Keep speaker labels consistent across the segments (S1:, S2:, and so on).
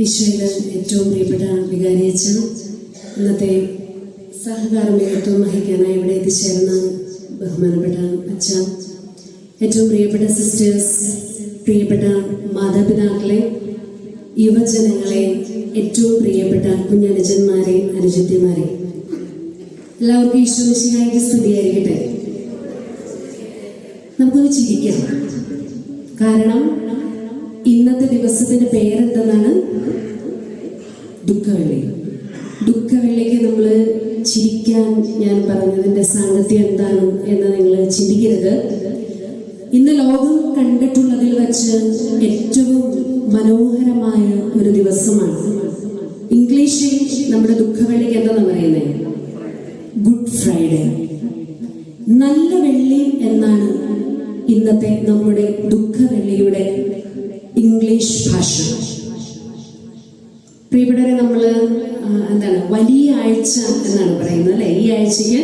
S1: ഈശോയുടെ ഏറ്റവും പ്രിയപ്പെട്ട വികാരിയച്ഛൻ ഇന്നത്തെ സഹകാർമ്മികത്വം വഹിക്കാനായി ഇവിടെ എത്തിച്ചേർന്ന ബഹുമാനപ്പെട്ട അച്ഛ, ഏറ്റവും പ്രിയപ്പെട്ട സിസ്റ്റേഴ്സ്, പ്രിയപ്പെട്ട മാതാപിതാക്കളെ, യുവജനങ്ങളെ, ഏറ്റവും പ്രിയപ്പെട്ട കുഞ്ഞനുജന്മാരെ, അനുജത്തിമാരെ, എല്ലാവർക്കും ഈശോ മിശിഹായ്ക്ക് സ്തുതിയായിരിക്കട്ടെ. നമുക്കൊന്ന് ചിരിക്കാം. കാരണം ഇന്നത്തെ ദിവസത്തിന്റെ പേരെന്തെന്നാണ്? ദുഃഖവെള്ളി. ദുഃഖവെള്ളിക്ക് നമ്മൾ ചിരിക്കാൻ ഞാൻ പറഞ്ഞതിന്റെ സാങ്കത്യം എന്താണ് എന്ന് നിങ്ങൾ ചിന്തിക്കരുത്. ഇന്ന് ലോകം കണ്ടിട്ടുള്ളതിൽ വെച്ച് ഏറ്റവും മനോഹരമായ ഒരു ദിവസമാണ്. ഇംഗ്ലീഷിൽ നമ്മുടെ ദുഃഖവെള്ളിക്ക് എന്താ പറയുന്നത്? Good Friday. നല്ല വെള്ളി എന്നാണ് ഇന്നത്തെ നമ്മുടെ ദുഃഖവെള്ളിയുടെ ഇംഗ്ലീഷ് ഭാഷ. പ്രിയപ്പെട്ടവരെ, നമ്മൾ വലിയ ആഴ്ച എന്നാണ് പറയുന്നത് അല്ലെ? ഈ ആഴ്ചയ്ക്ക്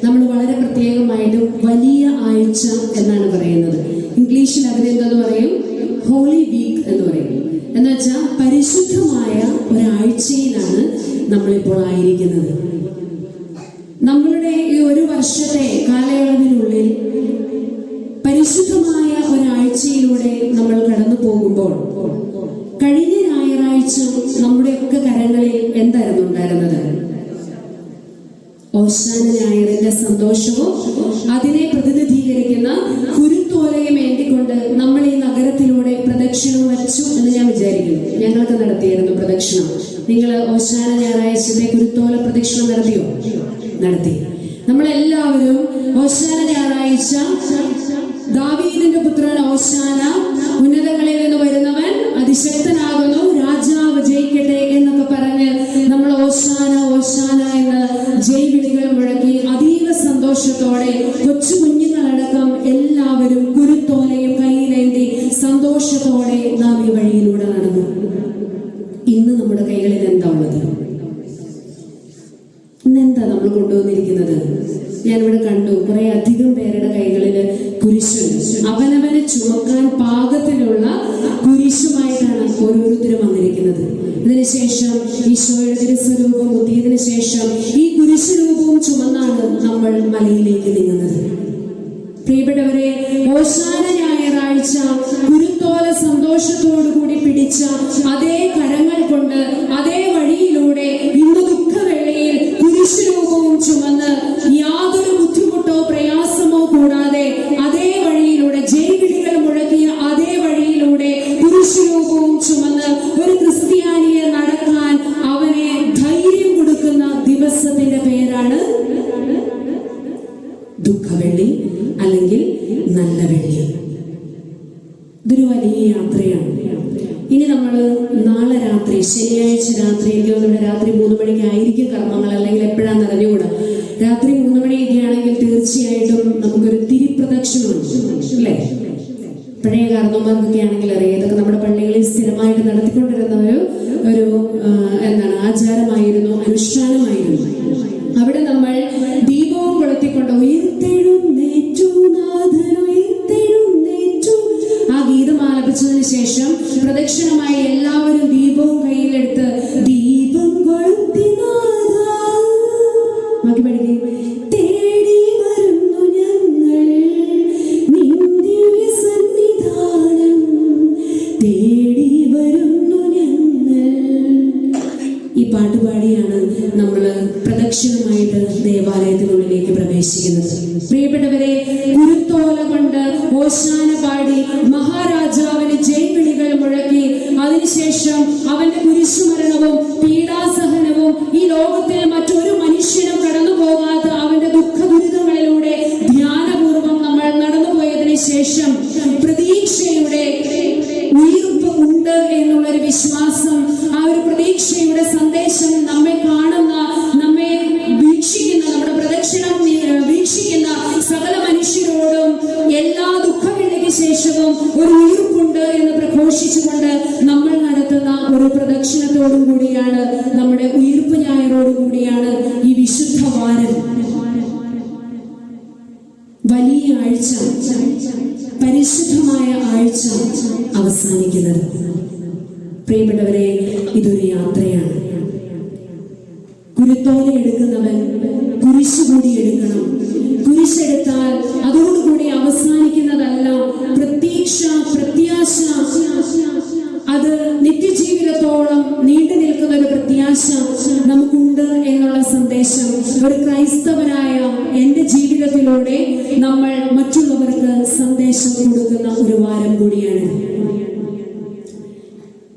S1: നമ്മൾ വളരെ പ്രത്യേകമായിട്ട് വലിയ ആഴ്ച എന്നാണ് പറയുന്നത്. ഇംഗ്ലീഷിൽ അതിനെന്തെന്ന് പറയും? ഹോളി വീക്ക് എന്ന് പറയും. എന്ന് വെച്ചാൽ പരിശുദ്ധമായ ഒരാഴ്ചയിലാണ് നമ്മളിപ്പോൾ ആയിരിക്കുന്നത്. നമ്മളുടെ ഈ ഒരു വർഷത്തെ കാലയളവിനുള്ളിൽ പരിശുദ്ധമായ ഒരാഴ്ചയിലൂടെ നമ്മൾ കടന്നു പോകുമ്പോൾ, കഴിഞ്ഞ ഞായറാഴ്ച നമ്മുടെയൊക്കെ കരങ്ങളിൽ എന്തായിരുന്നു ഉണ്ടായിരുന്നത്? ഓശാന ഞായറിന്റെ സന്തോഷവും അതിനെ പ്രതിനിധീകരിക്കുന്ന കുരുത്തോലയും ഏന്തിക്കൊണ്ട് നമ്മൾ ഈ നഗരത്തിലൂടെ പ്രദക്ഷിണം വച്ചു എന്ന് ഞാൻ വിചാരിക്കുന്നു. ഞങ്ങളൊക്കെ നടത്തിയായിരുന്നു പ്രദക്ഷിണം. നിങ്ങൾ ഓശാന ഞായറാഴ്ചത്തെ കുരുത്തോല പ്രദക്ഷിണം നടത്തിയോ? നടത്തി. നമ്മളെല്ലാവരും ഓശാന ഞായറാഴ്ച ദാവീദിന്റെ പുത്രൻ ഓശാന, ഉന്നതങ്ങളിൽ നിന്ന് വരുന്നവൻ അതിശക്തനാകുന്നു, രാജാവ് ജയിക്കട്ടെ എന്നൊക്കെ പറഞ്ഞ് നമ്മൾ ഓശാന ഓശാന എന്ന് ജയ്വിളികൾ മുഴക്കി അതീവ സന്തോഷത്തോടെ കൊച്ചു കുഞ്ഞുങ്ങളടക്കം എല്ലാവരും കുരുത്തോലയും കയ്യിലേന്തി സന്തോഷത്തോടെ നാം ഈ വഴിയിലൂടെ നടന്നു. ഇന്ന് നമ്മുടെ കൈകളിൽ എന്താ ഉള്ളത്? ഇന്നെന്താ നമ്മൾ കൊണ്ടുവന്നിരിക്കുന്നത്? ഞാനിവിടെ കണ്ടു കുറെ അധികം പേരുടെ കൈകളിൽ കുരിശുണ്ട്. അവനവനെ ചുമക്കാൻ പാകത്തിലുള്ള കുരിശുമായിട്ടാണ് ഓരോരുത്തരും വന്നിരിക്കുന്നത്. ഇതിനുശേഷം ഈശോയുടെ തിരുസ്വരൂപം മുത്തിയതിനു ശേഷം ഈ കുരിശു രൂപവും ചുമന്നാണ് നമ്മൾ മലയിലേക്ക് നീങ്ങുന്നത്. പ്രിയപ്പെട്ടവരെ, ഓശാന ഞായറാഴ്ച കുരുത്തോല സന്തോഷത്തോടു കൂടി പിടിച്ച അതേ കരങ്ങൾ കൊണ്ട് അതേ വഴിയിലൂടെ ഇന്ന് ദുഃഖവേളയിൽ കുരിശു രൂപവും ചുമന്ന് യാതൊരു ബുദ്ധിമുട്ടോ പ്രയാസമോ കൂടാതെ അതേ വഴിയിലൂടെ ജയ്വിളികൾ മുഴക്കിയ അതേ വഴിയിലൂടെ കുരിശു രൂപവും ചുമന്ന് ഒരു ക്രിസ്ത്യാനിയെ നടക്കാൻ അവനെ ധൈര്യം കൊടുക്കുന്ന ദിവസത്തിന്റെ പേരാണ് ദുഃഖവെള്ളി അല്ലെങ്കിൽ നല്ല വെള്ളി. ഇതൊരു വലിയ യാത്രയാണ്. ഇനി നമ്മൾ നാളെ രാത്രി, ശനിയാഴ്ച രാത്രി, എനിക്ക് തോന്നുന്നു രാത്രി 3 മണിക്കായിരിക്കും കർമ്മങ്ങൾ, അല്ലെങ്കിൽ എപ്പോഴാന്ന് അറിഞ്ഞുകൂടാ. രാത്രി 3 മണിയൊക്കെ ആണെങ്കിൽ തീർച്ചയായിട്ടും നമുക്കൊരു തിരിപ്രദക്ഷിണമുണ്ട് അല്ലേ? പഴയ കാരണവന്മാർക്കൊക്കെ ആണെങ്കിൽ അറിയാം. ഇതൊക്കെ നമ്മുടെ പള്ളികളിൽ സ്ഥിരമായിട്ട് നടത്തിക്കൊണ്ടിരുന്ന ഒരു ആചാരമായിരുന്നു, അനുഷ്ഠാനമായിരുന്നു. അവിടെ നമ്മൾ ദീപവും കൊളുത്തിക്കൊണ്ട് ഉയർത്തെഴുന്നേറ്റു നാഥൻ ഉയർത്തെഴുന്നേറ്റു ആ ഗീതം ആലപിച്ചതിന് ശേഷം പ്രദക്ഷിണമായി എല്ലാവരും ദീപവും കയ്യിലെടുത്ത് ദീപം കൊളുത്തി ബാക്കി പഠിക്കും. തേടി വരുന്നു ഞങ്ങൾ നിന്റെ സന്നിധാനം, തേടി വരുന്നു ഞങ്ങൾ. ഈ പാട്ടുപാടിയാണ് നമ്മൾ പ്രദക്ഷിണമായിട്ട് ദേവാലയത്തിനുള്ളിലേക്ക് പ്രവേശിക്കുന്നത്. പ്രിയപ്പെട്ടവരെ, കുരുത്തോല കൊണ്ട് ഓശാന പാടി മഹാരാജാവിന് ജയ്വിളികൾ മുഴക്കി അതിനുശേഷം അവന്റെ കുരിശുമരണവും പീഡാസഹനവും ഈ ലോകത്തിൽ മറ്റൊരു മനുഷ്യനും കടന്നു പോകാത്ത അവന്റെ ദുഃഖദുരിതങ്ങളിലൂടെ ധ്യാനപൂർവം നമ്മൾ നടന്നുപോയതിനു ശേഷം പ്രതീക്ഷയുടെ ഉയർപ്പ് ഉണ്ട് എന്നുള്ളൊരു വിശ്വാസം, ആ ഒരു പ്രതീക്ഷയുടെ സന്ദേശം നമ്മെ കാണുന്ന, നമ്മെ വീക്ഷിക്കുന്ന, നമ്മുടെ പ്രദക്ഷിണം വീക്ഷിക്കുന്ന സകല മനുഷ്യരോടും എല്ലാ ദുഃഖവേളയ്ക്ക് ശേഷവും ഒരു ഉയർപ്പുണ്ട് എന്ന് പ്രഘോഷിച്ചുകൊണ്ട് നമ്മൾ നടത്തുന്ന ഒരു പ്രദക്ഷിണത്തോടും കൂടിയാണ്, നമ്മുടെ ഉയർപ്പ് ഞായറോടും കൂടിയാണ് ഈ വിശുദ്ധ വാരം, വലിയ ആഴ്ച, പരിശുദ്ധമായ ആഴ്ച അവസാനിക്കുന്നത്. പ്രിയപ്പെട്ടവരെ, ഇതൊരു യാത്രയാണ്. കുരുത്തോല എടുക്കുന്നവൻ കുരിശ് കൂടി എടുക്കണം. കുരിശെടുത്താൽ അതോടുകൂടി അവസാനിക്കുന്നതല്ല പ്രത്യാശ. അത് നിത്യജീവിതത്തോളം നീണ്ടു നിൽക്കുന്ന ഒരു പ്രത്യാശ നമുക്കുണ്ട് എന്നുള്ള സന്ദേശം ഒരു ക്രൈസ്തവനായ എൻ്റെ ജീവിതത്തിലൂടെ നമ്മൾ മറ്റുള്ളവർക്ക് സന്ദേശം കൊടുക്കുന്ന ഒരു വാരം കൂടിയാണ്.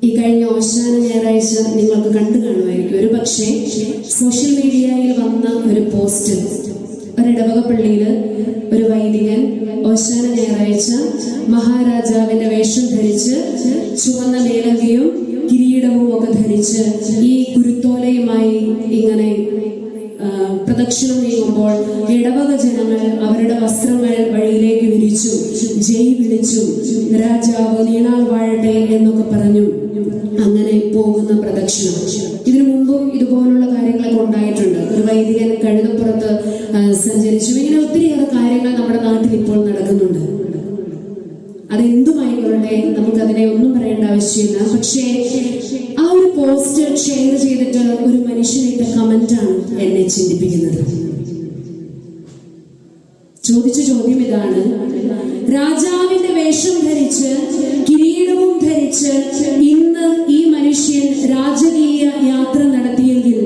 S1: ഈ കഴിഞ്ഞ ഓശാന ഞായറാഴ്ച നിങ്ങൾക്ക് കണ്ടു കാണുമായിരിക്കും. ഒരു പക്ഷേ സോഷ്യൽ മീഡിയയിൽ വന്ന ഒരു പോസ്റ്റ്, ഒരു ഇടവക പള്ളിയിൽ ഒരു വൈദികൻ ഓശാന ഞായറാഴ്ച മഹാരാജാവിന്റെ വേഷം ധരിച്ച് ചുവന്ന മേലങ്കയും കിരീടവും ഒക്കെ ധരിച്ച് ഈ കുരുത്തോലയുമായി ഇങ്ങനെ പ്രദക്ഷിണം നീങ്ങുമ്പോൾ ഇടവക ജനങ്ങൾ അവരുടെ വസ്ത്രങ്ങൾ വഴിയിലേക്ക് വിരിച്ചു, ജയ് വിളിച്ചു, രാജാവ് നീണാൾ വാഴട്ടെ എന്നൊക്കെ പറഞ്ഞു അങ്ങനെ പോകുന്ന പ്രദക്ഷിണം. ഇതിനു മുമ്പും ഇതുപോലുള്ള കാര്യങ്ങളൊക്കെ ഉണ്ടായിട്ടുണ്ട്. ഒരു വൈദികൻ കഴുതപ്പുറത്ത് സഞ്ചരിച്ചു. ഇങ്ങനെ ഒത്തിരിയേറെ കാര്യങ്ങൾ നമ്മുടെ നാട്ടിൽ ഇപ്പോൾ നടക്കുന്നുണ്ട്. അതെന്തുമായിക്കൊള്ളട്ടെ, നമുക്കതിനെ ഒന്നും പറയേണ്ട ആവശ്യമില്ല. പക്ഷേ ആ ഒരു പോസ്റ്റ് ഷെയർ ചെയ്തിട്ട് ഒരു മനുഷ്യനിട്ട കമന്റാണ് എന്നെ ചിന്തിപ്പിക്കുന്നത്. ചോദിച്ച ചോദ്യം ഇതാണ്: രാജാവിന്റെ വേഷം ധരിച്ച് കിരീടവും ധരിച്ച് ഇന്ന് ഈ മനുഷ്യൻ രാജകീയ യാത്ര നടത്തിയെങ്കിൽ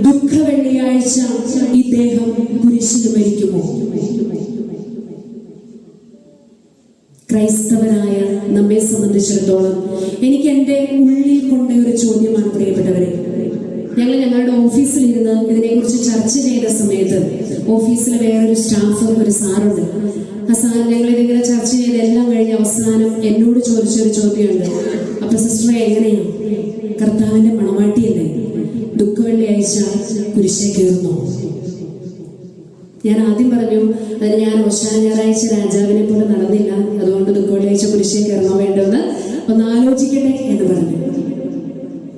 S1: ദുഃഖ വെള്ളിയാഴ്ച ഇദ്ദേഹം കുരിശിൽ മരിക്കുമോ? ക്രൈസ്തവനായ നമ്മെ സംബന്ധിച്ചിടത്തോളം എനിക്ക് എൻ്റെ ഉള്ളിൽ കൊണ്ട ഒരു ചോദ്യമാണ് പ്രിയപ്പെട്ടവരെ. ഞങ്ങളുടെ ഓഫീസിലിരുന്ന് ഇതിനെക്കുറിച്ച് ചർച്ച ചെയ്ത സമയത്ത് ഓഫീസിൽ വേറൊരു സ്റ്റാഫ്, ഒരു സാറുണ്ട്. ആ സാർ ഞങ്ങളിതിങ്ങനെ ചർച്ച ചെയ്ത് എല്ലാം കഴിഞ്ഞ് അവസാനം എന്നോട് ചോദിച്ചൊരു ചോദ്യമുണ്ട്. അപ്പൊ സിസ്റ്ററെ, എങ്ങനെയാണ് കർത്താവിന്റെ മണവാട്ടിയല്ലേ, ദുഃഖ വെള്ളിയാഴ്ച കുരിശേ കയറുന്നോ? ഞാൻ ആദ്യം പറഞ്ഞു, അതിന് ഞാൻ ഓശാന ഞായറാഴ്ച രാജാവിനെ പോലെ നടന്നില്ല, അതുകൊണ്ട് ദുഃഖ വെള്ളിയാഴ്ച കുരിശേ കയറണോ വേണ്ടെന്ന് ഒന്ന് ആലോചിക്കട്ടെ എന്ന് പറഞ്ഞു.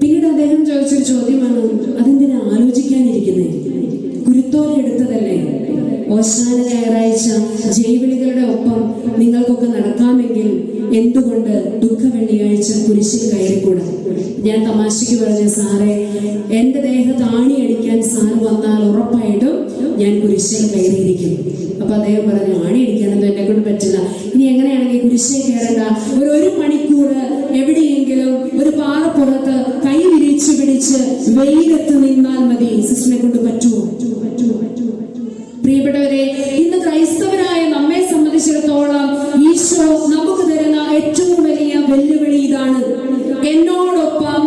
S1: പിന്നീട് അദ്ദേഹം ചോദിച്ചൊരു ചോദ്യമാണ്, അതെന്തിനാ ആലോചിക്കാനിരിക്കുന്നത്? കുരുത്തോല എടുത്തതല്ലേ? ഓശാന ഞായറാഴ്ച ജൈവിളികളുടെ ഒപ്പം നിങ്ങൾക്കൊക്കെ നടക്കാമെങ്കിൽ എന്തുകൊണ്ട് ദുഃഖ വെള്ളിയാഴ്ച കുരിശിൽ കയറിക്കൂടാ? ഞാൻ തമാശയ്ക്ക് പറഞ്ഞ, സാറേ, എൻ്റെ ദേഹത്ത് ആണിയടിക്കാൻ സാറ് വന്നാൽ ഉറപ്പായിട്ടും ഞാൻ കുരിശിൽ കയറിയിരിക്കും. അപ്പൊ അദ്ദേഹം പറഞ്ഞു, ആണിയടിക്കാനൊന്നും എന്നെ കൊണ്ട് പറ്റില്ല, ഇനി എങ്ങനെയാണെങ്കിൽ കുരിശിൽ കയറണ്ട, ഒരു മണിക്കൂർ എവിടെയെങ്കിലും ഒരു പാറപ്പുറത്ത് കൈ വിരിച്ചു പിടിച്ച് വെയിലത്ത് നിന്നാൽ മതി. സിസ്റ്ററിനെ കൊണ്ട് പറ്റുമോ? പ്രിയപ്പെട്ടവരെ, ഇന്ന് ക്രൈസ്തവരായ നമ്മെ സംബന്ധിച്ചിടത്തോളം ഈശോ നമുക്ക് തരുന്ന ഏറ്റവും വലിയ വെല്ലുവിളി ഇതാണ്: എന്നോടൊപ്പം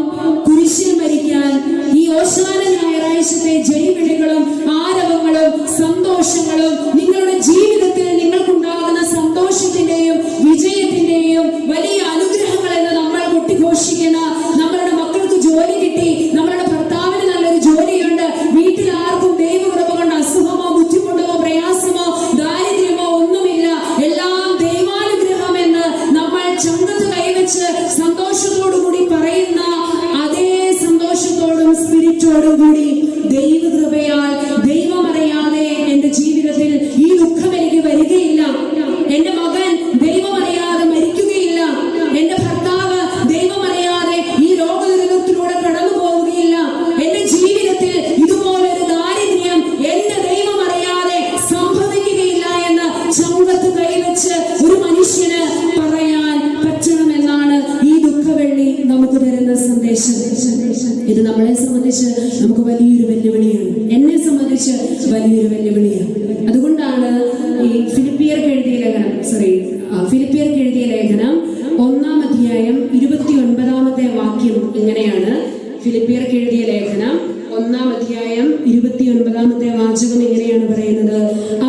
S1: കുരിശിൽ മരിക്കാൻ ഈ ഓശാന ഞായറാഴ്ചത്തെ ജൈവിളികളും ആരവങ്ങളും സന്തോഷങ്ങളും നിങ്ങളുടെ ജീവിതത്തിൽ നിങ്ങൾക്കുണ്ടാകുന്ന സന്തോഷത്തിന്റെയും വിജയത്തിന്റെയും വലിയ അനുഗ്രഹങ്ങൾ എന്ന് നമ്മൾ കൊട്ടിഘോഷിക്കുന്ന, നമ്മളുടെ മക്കൾക്ക് ജോലി കിട്ടി, നമ്മളുടെ ഭർത്താവിന് നല്ലൊരു ജോലിയുണ്ട്, വീട്ടിൽ ആർക്കും ദൈവകൃപ കൊണ്ട് അസുഖമോ ബുദ്ധിമുട്ടോ പ്രയാസമോ ദാരിദ്ര്യമോ ഒന്നുമില്ല, എല്ലാം ദൈവാനുഗ്രഹം എന്ന് നമ്മൾ ചങ്കത്ത് കൈവച്ച് സന്തോഷത്തോടുകൂടി പറയുന്ന അതേ സന്തോഷത്തോടും സ്പിരിറ്റോടും കൂടി ദൈവകൃപയാൽ ദൈവമറിയാതെ എന്റെ ജീവിതത്തിൽ ഈ ദുഃഖം എനിക്ക് വരികയില്ല, എന്റെ മകൻ ദൈവമറിയാതെ മരിക്കുകയില്ല, എന്റെ ഭർത്താവ് ദൈവമറിയാതെ ഈ രോഗദുരിതത്തിലൂടെ കടന്നു പോവുകയില്ല, എന്റെ ജീവിതത്തിൽ ഇതുപോലൊരു ദാരിദ്ര്യം എന്റെ ദൈവമറിയാതെ സംഭവിക്കുകയില്ല എന്ന് ചങ്കത്ത് കൈവച്ച് ഒരു മനുഷ്യന് പറയാൻ പറ്റണമെന്നാണ് ഈ ദുഃഖവെള്ളി നമുക്ക് തരുന്ന സന്ദേശം. ഇത് നമ്മളെ സംബന്ധിച്ച് നമുക്ക് വലിയൊരു വെല്ലുവിളിയാണ്, എന്നെ സംബന്ധിച്ച് വലിയൊരു വെല്ലുവിളിയാണ്. അതുകൊണ്ടാണ് ഈ ഫിലിപ്പിയർക്ക് എഴുതിയ ലേഖനം 1-ാം അധ്യായം 29-ാമത്തെ വാക്യം ഇങ്ങനെയാണ്. ഫിലിപ്പിയർക്ക് എഴുതിയ ലേഖനം 1-ാം അധ്യായം 29-ാമത്തെ വാചകം ഇങ്ങനെയാണ് പറയുന്നത്: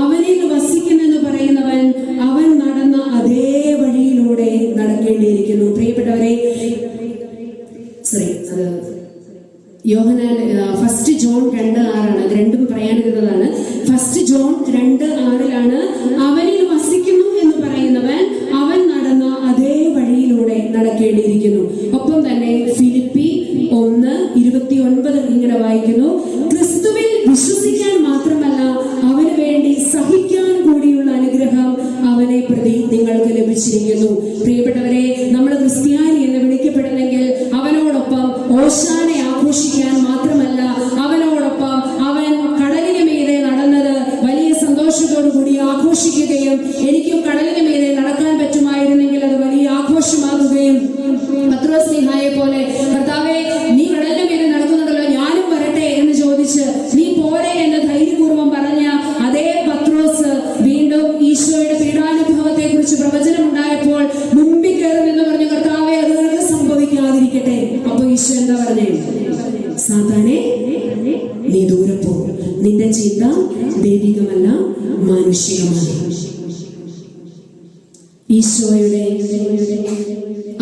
S1: അവനിൽ വസിക്കുമെന്ന് പറയുന്നവൻ അവൻ നടന്ന അതേ വഴിയിലൂടെ നടക്കേണ്ടിയിരിക്കുന്നു. പ്രിയപ്പെട്ടവരെ, യോഹന്നാൻ 1 ജോൺ 2:6 അത് രണ്ടും പറയാനിരുന്നതാണ്. 1 ജോൺ 2:6 അവനിൽ വസിക്കുന്നു എന്ന് പറയുന്നവൻ അവൻ നടന്ന അതേ വഴിയിലൂടെ നടക്കേണ്ടിയിരിക്കുന്നു. ഒപ്പം തന്നെ ഫിലിപ്പി 1:29 ഇങ്ങനെ വായിക്കുന്നു: ക്രിസ്തുവിൽ വിശ്വസിക്കാൻ മാത്രമല്ല അവന് വേണ്ടി സഹിക്കാൻ കൂടിയുള്ള അനുഗ്രഹം അവനെ പ്രതി നിങ്ങൾക്ക് ലഭിച്ചിരിക്കുന്നു. പ്രിയപ്പെട്ടവരെ, നമ്മൾ ക്രിസ്ത്യാനി എന്ന് വിളിക്കപ്പെടുന്നെങ്കിൽ അവനോടൊപ്പം പോലെ കർത്താവേ നീ കടലിന്റെ മീതെ നടക്കുന്നുണ്ടല്ലോ, ഞാനും വരട്ടെ എന്ന് ചോദിച്ച് നീ പോരെ എന്ന് ധൈര്യപൂർവ്വം പറഞ്ഞ അതേ പത്രോസ് വീണ്ടും ഈശോയുടെ പീഡാനുഭവത്തെ കുറിച്ച് പ്രവചനം ഉണ്ടായപ്പോൾ മുമ്പിൽ കയറി നിന്ന് പറഞ്ഞു, കർത്താവേ അത് നിനക്ക് സംഭവിക്കാതിരിക്കട്ടെ. അപ്പൊ ഈശോ എന്താ പറഞ്ഞേ? സാത്താനെ നീ ദൂരെ പോ, നിന്റെ ചിന്ത ദൈവികമല്ല മാനുഷികമാണ്. ഈശോയുടെ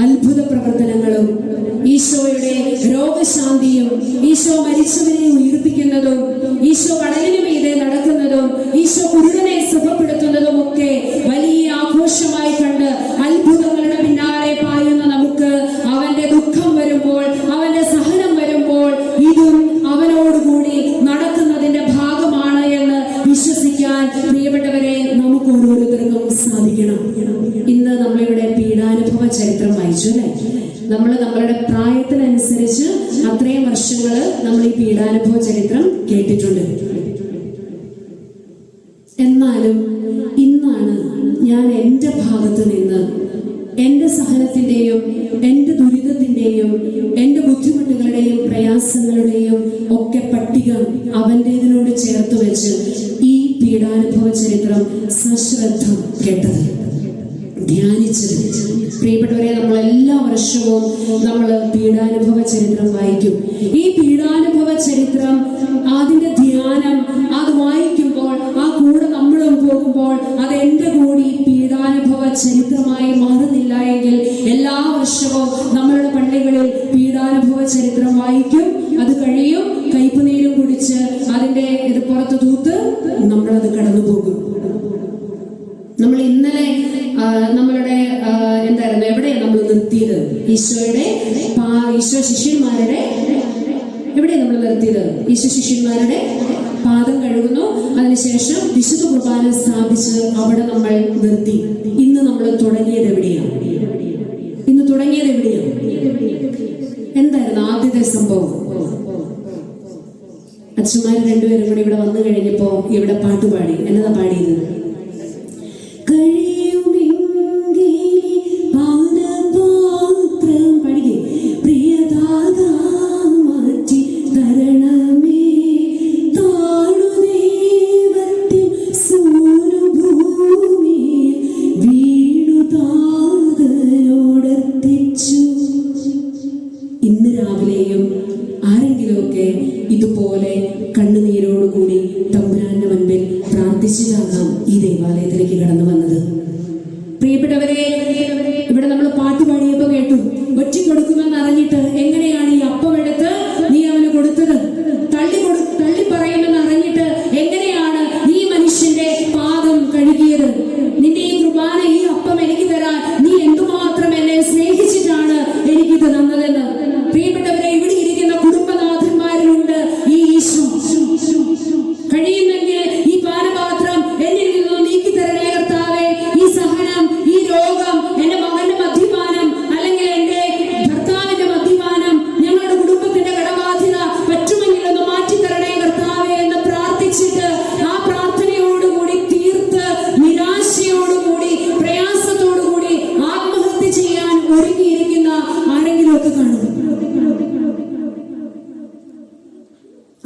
S1: അത്ഭുത പ്രവർത്തനങ്ങളും ഈശോയുടെ രോഗശാന്തിയും ഈശോ മരിച്ചവരെ ഉയർപ്പിക്കുന്നതും ഈശോ കടലിന് മീതെ നടക്കുന്നതും ഈശോ കുരുടനെ സുഖപ്പെടുത്തുന്നതും ഒക്കെ വലിയ ആഘോഷമായി കണ്ട് അത്ഭുതങ്ങളുടെ പിന്നാലെ പായുന്ന നമുക്ക് അവന്റെ ദുഃഖം വരുമ്പോൾ, അവന്റെ സഹനം വരുമ്പോൾ ഇതും അവനോടുകൂടി നടക്കുന്നതിന്റെ ഭാഗമാണ് എന്ന് വിശ്വസിക്കാൻ പ്രിയപ്പെട്ടവരെ നമുക്ക് ഓരോരുത്തർക്കും സാധിക്കണം. ഇന്ന് നമ്മളിവിടെ പീഡാനുഭവ ചരിത്രം വായിച്ചു അല്ലേ? നമ്മളുടെ പ്രായത്തിനനുസരിച്ച് അത്രയും വർഷങ്ങള് നമ്മൾ ഈ പീഡാനുഭവ ചരിത്രം കേട്ടിട്ടുണ്ട്. എന്നാലും ഇന്നാണ് ഞാൻ എൻ്റെ ഭാഗത്ത് നിന്ന് എൻ്റെ സഹനത്തിൻ്റെയും എൻ്റെ ദുരിതത്തിൻ്റെയും എൻ്റെ ബുദ്ധിമുട്ടുകളുടെയും പ്രയാസങ്ങളുടെയും ഒക്കെ പട്ടിക അവൻ്റേതിനോട് ചേർത്ത് വെച്ച് ഈ പീഡാനുഭവ ചരിത്രം സശ്രദ്ധം കേട്ടത്, ധ്യാനിച്ചത്. പ്രിയപ്പെട്ടവരെ, നമ്മൾ എല്ലാ വർഷവും നമ്മൾ പീഡാനുഭവ ചരിത്രം വായിക്കും. ഈ പീഡാനുഭവ ചരിത്രം അതിന്റെ ധ്യാനം അത് വായിക്കുമ്പോൾ ആ കൂടെ നമ്മളും പോകുമ്പോൾ അത് എൻ്റെ കൂടി പീഡാനുഭവ ചരിത്രമായി മാറുന്നില്ല എങ്കിൽ എല്ലാ വർഷവും നമ്മളുടെ പള്ളികളിൽ പീഡാനുഭവ ചരിത്രം വായിക്കും. അത് കഴിയും, കയ്പുനീരും കുടിച്ച് അതിന്റെ ഇത് പുറത്ത് തൂത്ത് നമ്മളത് കടന്നു പോകും. നമ്മൾ ഇന്നലെ നമ്മളുടെ എന്തായിരുന്നു, എവിടെയാണ് നമ്മൾ നിർത്തിയത്? ഈശോ ശിഷ്യന്മാരുടെ എവിടെയാണ് നമ്മൾ നിർത്തിയത്? ഈശോ ശിഷ്യന്മാരുടെ പാദം കഴുകുന്നു, അതിനുശേഷം വിശുദ്ധ കുർബാന സ്ഥാപിച്ച് അവിടെ നമ്മൾ നിർത്തി. ഇന്ന് നമ്മൾ തുടങ്ങിയത് എവിടെയാണ്? എന്തായിരുന്നു ആദ്യത്തെ സംഭവം? അച്ഛന്മാർ രണ്ടുപേരും കൂടി ഇവിടെ വന്നു കഴിഞ്ഞപ്പോ ഇവിടെ പാട്ടുപാടി. എന്നതാ പാടിയത്? ഇന്ന് രാവിലെയും ആരെങ്കിലുമൊക്കെ ഇതുപോലെ കണ്ണുനീരോടുകൂടി തമ്പുരാന്റെ മുൻപിൽ പ്രാർത്ഥിച്ചിട്ടാകാം ഈ ദേവാലയത്തിലേക്ക് കടന്നു വന്നത്. പ്രിയപ്പെട്ടവരെ, ഇവിടെ നമ്മൾ പാട്ട് പാടിയപ്പോ കേട്ടു, ഒറ്റി കൊടുക്കുമെന്ന് അറിഞ്ഞിട്ട് എങ്ങനെയാണ് ഈ അപ്പം എടുത്ത് നീ അവന് കൊടുത്തത്? തള്ളി പറയുമെന്ന് അറിഞ്ഞിട്ട് എങ്ങനെയാണ് ഈ മനുഷ്യന്റെ പാദം കഴുകിയത്? നിന്റെ ഈ കുർബാന, ഈ അപ്പം എനിക്ക് തരാൻ നീ എന്തുമാത്രം എന്നെ സ്നേഹിച്ചിട്ടാണ് എനിക്കിത് തന്നതെന്ന്. പ്രിയപ്പെട്ടവരെ, ഇവിടെ ഇരിക്കുന്ന കുടുംബനാഥന്മാരിലുണ്ട് ഈ ഈശോ. കഴിയുന്നെങ്കിൽ ഈ പാനപാത്രം എന്നിൽ നിന്ന് നീക്കി തരണേ കർത്താവേ. ഈ സഹനം, ഈ രോഗം, എന്റെ മകന്റെ മദ്യപാനം അല്ലെങ്കിൽ എന്റെ ഭർത്താവിന്റെ മദ്യപാനം, ഞങ്ങളുടെ കുടുംബത്തിന്റെ കടബാധ്യത പറ്റുമെങ്കിൽ ഒന്ന് മാറ്റിത്തരണേ കർത്താവേ എന്ന് പ്രാർത്ഥിച്ചിട്ട് ആ പ്രാർത്ഥനയോടുകൂടി തീർത്ത് നിരാശയോടുകൂടി പ്രയാസത്തോടുകൂടി ആത്മഹത്യ ചെയ്യാൻ ഒരുങ്ങിയിരിക്കുന്ന ആരെങ്കിലുമൊക്കെ കാണും.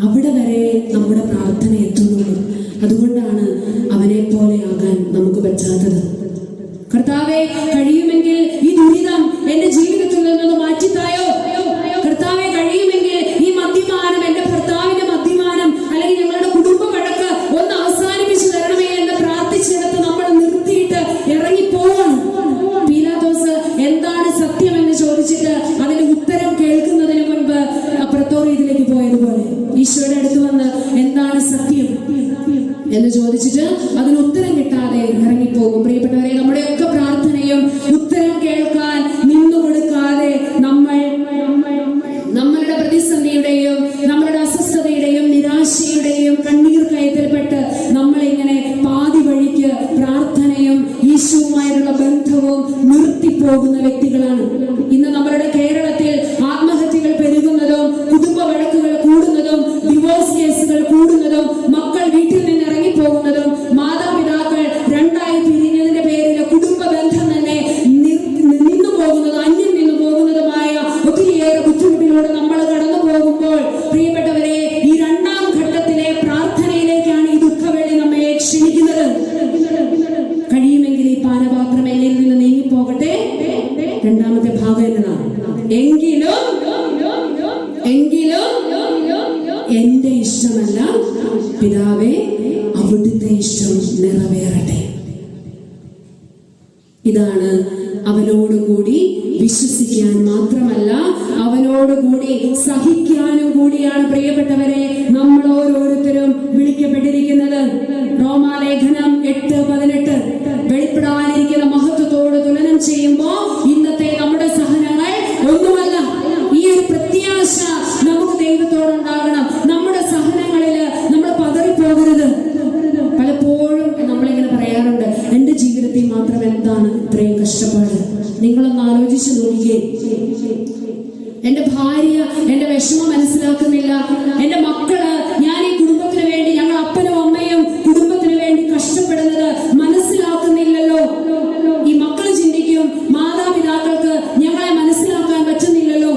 S1: അവിടെ വരെ നമ്മുടെ പ്രാർത്ഥന എത്തുന്നുള്ളൂ. അതുകൊണ്ടാണ് അവനെ പോലെ ആകാൻ നമുക്ക് പറ്റാത്തത്. കർത്താവെ, കഴിയുമെങ്കിൽ ഈ ദുരിതം എന്റെ ജീവിതത്തിൽ നിന്നൊന്ന് മാറ്റിത്തായോ. കർത്താവെ, കഴിയുമെങ്കിൽ ഈ മദ്യപാനം, എന്റെ ഭർത്താവിന്റെ മദ്യപാനം അല്ലെങ്കിൽ ഞങ്ങളുടെ കുടുംബ വഴക്ക് ഒന്ന് അവസാനിപ്പിച്ചു തരണമേ എന്ന് പ്രാർത്ഥിച്ചെടുത്ത് നമ്മൾ നിർത്തിയിട്ട് ഇറങ്ങിപ്പോവാണ്. പീലാത്തോസ് എന്താണ് സത്യം എന്ന് ചോദിച്ചിട്ട് അതിന്റെ ഉത്തരം കേൾക്കുന്നതിന് മുൻപ് പ്രത്തോറിയത്തിലേക്ക് പോയതുപോലെ ഈശോയുടെ അടുത്ത് വന്ന് എന്താണ് സത്യം എന്ന് ചോദിച്ചു. എങ്കിലും എന്റെ ഇഷ്ടമല്ല പിതാവേ, അവിടുത്തെ ഇഷ്ടം നിറവേറട്ടെ. ഇതാണ് അവനോടുകൂടി വിശ്വസിക്കാൻ മാത്രമല്ല അവനോടുകൂടി സഹിക്കാനും കൂടിയാണ് പ്രിയപ്പെട്ടവരെ നമ്മൾ ഓരോരുത്തരും വിളിക്കപ്പെട്ടിരിക്കുന്നത്. റോമാലേഖനം 8:18 വെളിപ്പെടാനിരിക്കുന്ന മഹത്വത്തോട് തുലനം ചെയ്യുമ്പോൾ ഇന്നത്തെ നമ്മുടെ സഹനങ്ങൾ ഒന്നുമല്ല. ഈ ഒരു പ്രത്യാശ നമുക്ക് ദൈവത്തോടുണ്ടാകണം. നമ്മുടെ സഹനങ്ങളിൽ നമ്മൾ പതറിപ്പോകരുത്. പലപ്പോഴും നമ്മളിങ്ങനെ പറയാറുണ്ട്, എന്റെ ജീവിതത്തിൽ മാത്രം എന്താണ് ഇത്രയും കഷ്ടപ്പാട്? നിങ്ങളൊന്ന് ആലോചിച്ചു നോക്കിയേ. എന്റെ ഭാര്യ എന്റെ വിഷമം മനസ്സിലാക്കുന്നില്ല, എന്റെ മക്കള് ഞാൻ ഈ കുടുംബത്തിന് വേണ്ടി, ഞങ്ങൾ അപ്പനും അമ്മയും കുടുംബത്തിന് വേണ്ടി കഷ്ടപ്പെടുന്നത് മനസ്സിലാക്കുന്നില്ലല്ലോ. ഈ മക്കള് ചിന്തിക്കും, മാതാപിതാക്കൾക്ക് ഞങ്ങളെ മനസ്സിലാക്കാൻ പറ്റുന്നില്ലല്ലോ.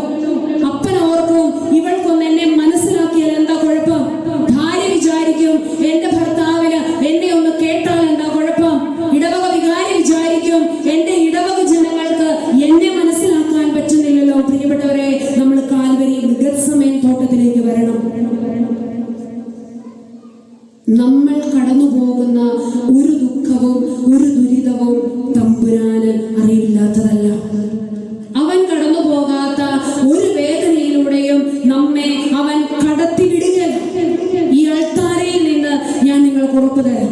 S1: അപ്പൻ ഓർക്കും, ഇവൾക്കൊന്ന് എന്നെ മനസ്സിലാക്കിയാൽ എന്താ കുഴപ്പം? ഭാര്യ വിചാരിക്കും, എന്റെ ഭർത്താവിന് എന്നെ ഒന്ന് കേട്ടാൽ എന്താ കുഴപ്പം? ഇടവക വികാരി വിചാരിക്കും, എന്റെ ഇടവക ജനങ്ങൾക്ക് എന്നെ മനസ്സിലാക്കാൻ പറ്റുന്നില്ലല്ലോ. പ്രിയപ്പെട്ടവരെ, നമ്മൾ കാൽവരി ഗെത്സമേൻ തോട്ടത്തിലേക്ക് വരണം. നമ്മൾ കടന്നു പോകുന്ന ഒരു ദുഃഖവും ഒരു ദുരിതവും തമ്പുരാന് അറിയില്ലാത്തതല്ല. അവൻ കടന്നു പോകാത്ത ഒരു വേദനയിലൂടെയും നമ്മെ അവൻ കടത്തിവിടുകയില്ല. ഈ അൾത്താരയിൽ നിന്ന് ഞാൻ നിങ്ങൾക്ക് ഉറപ്പു തരാം,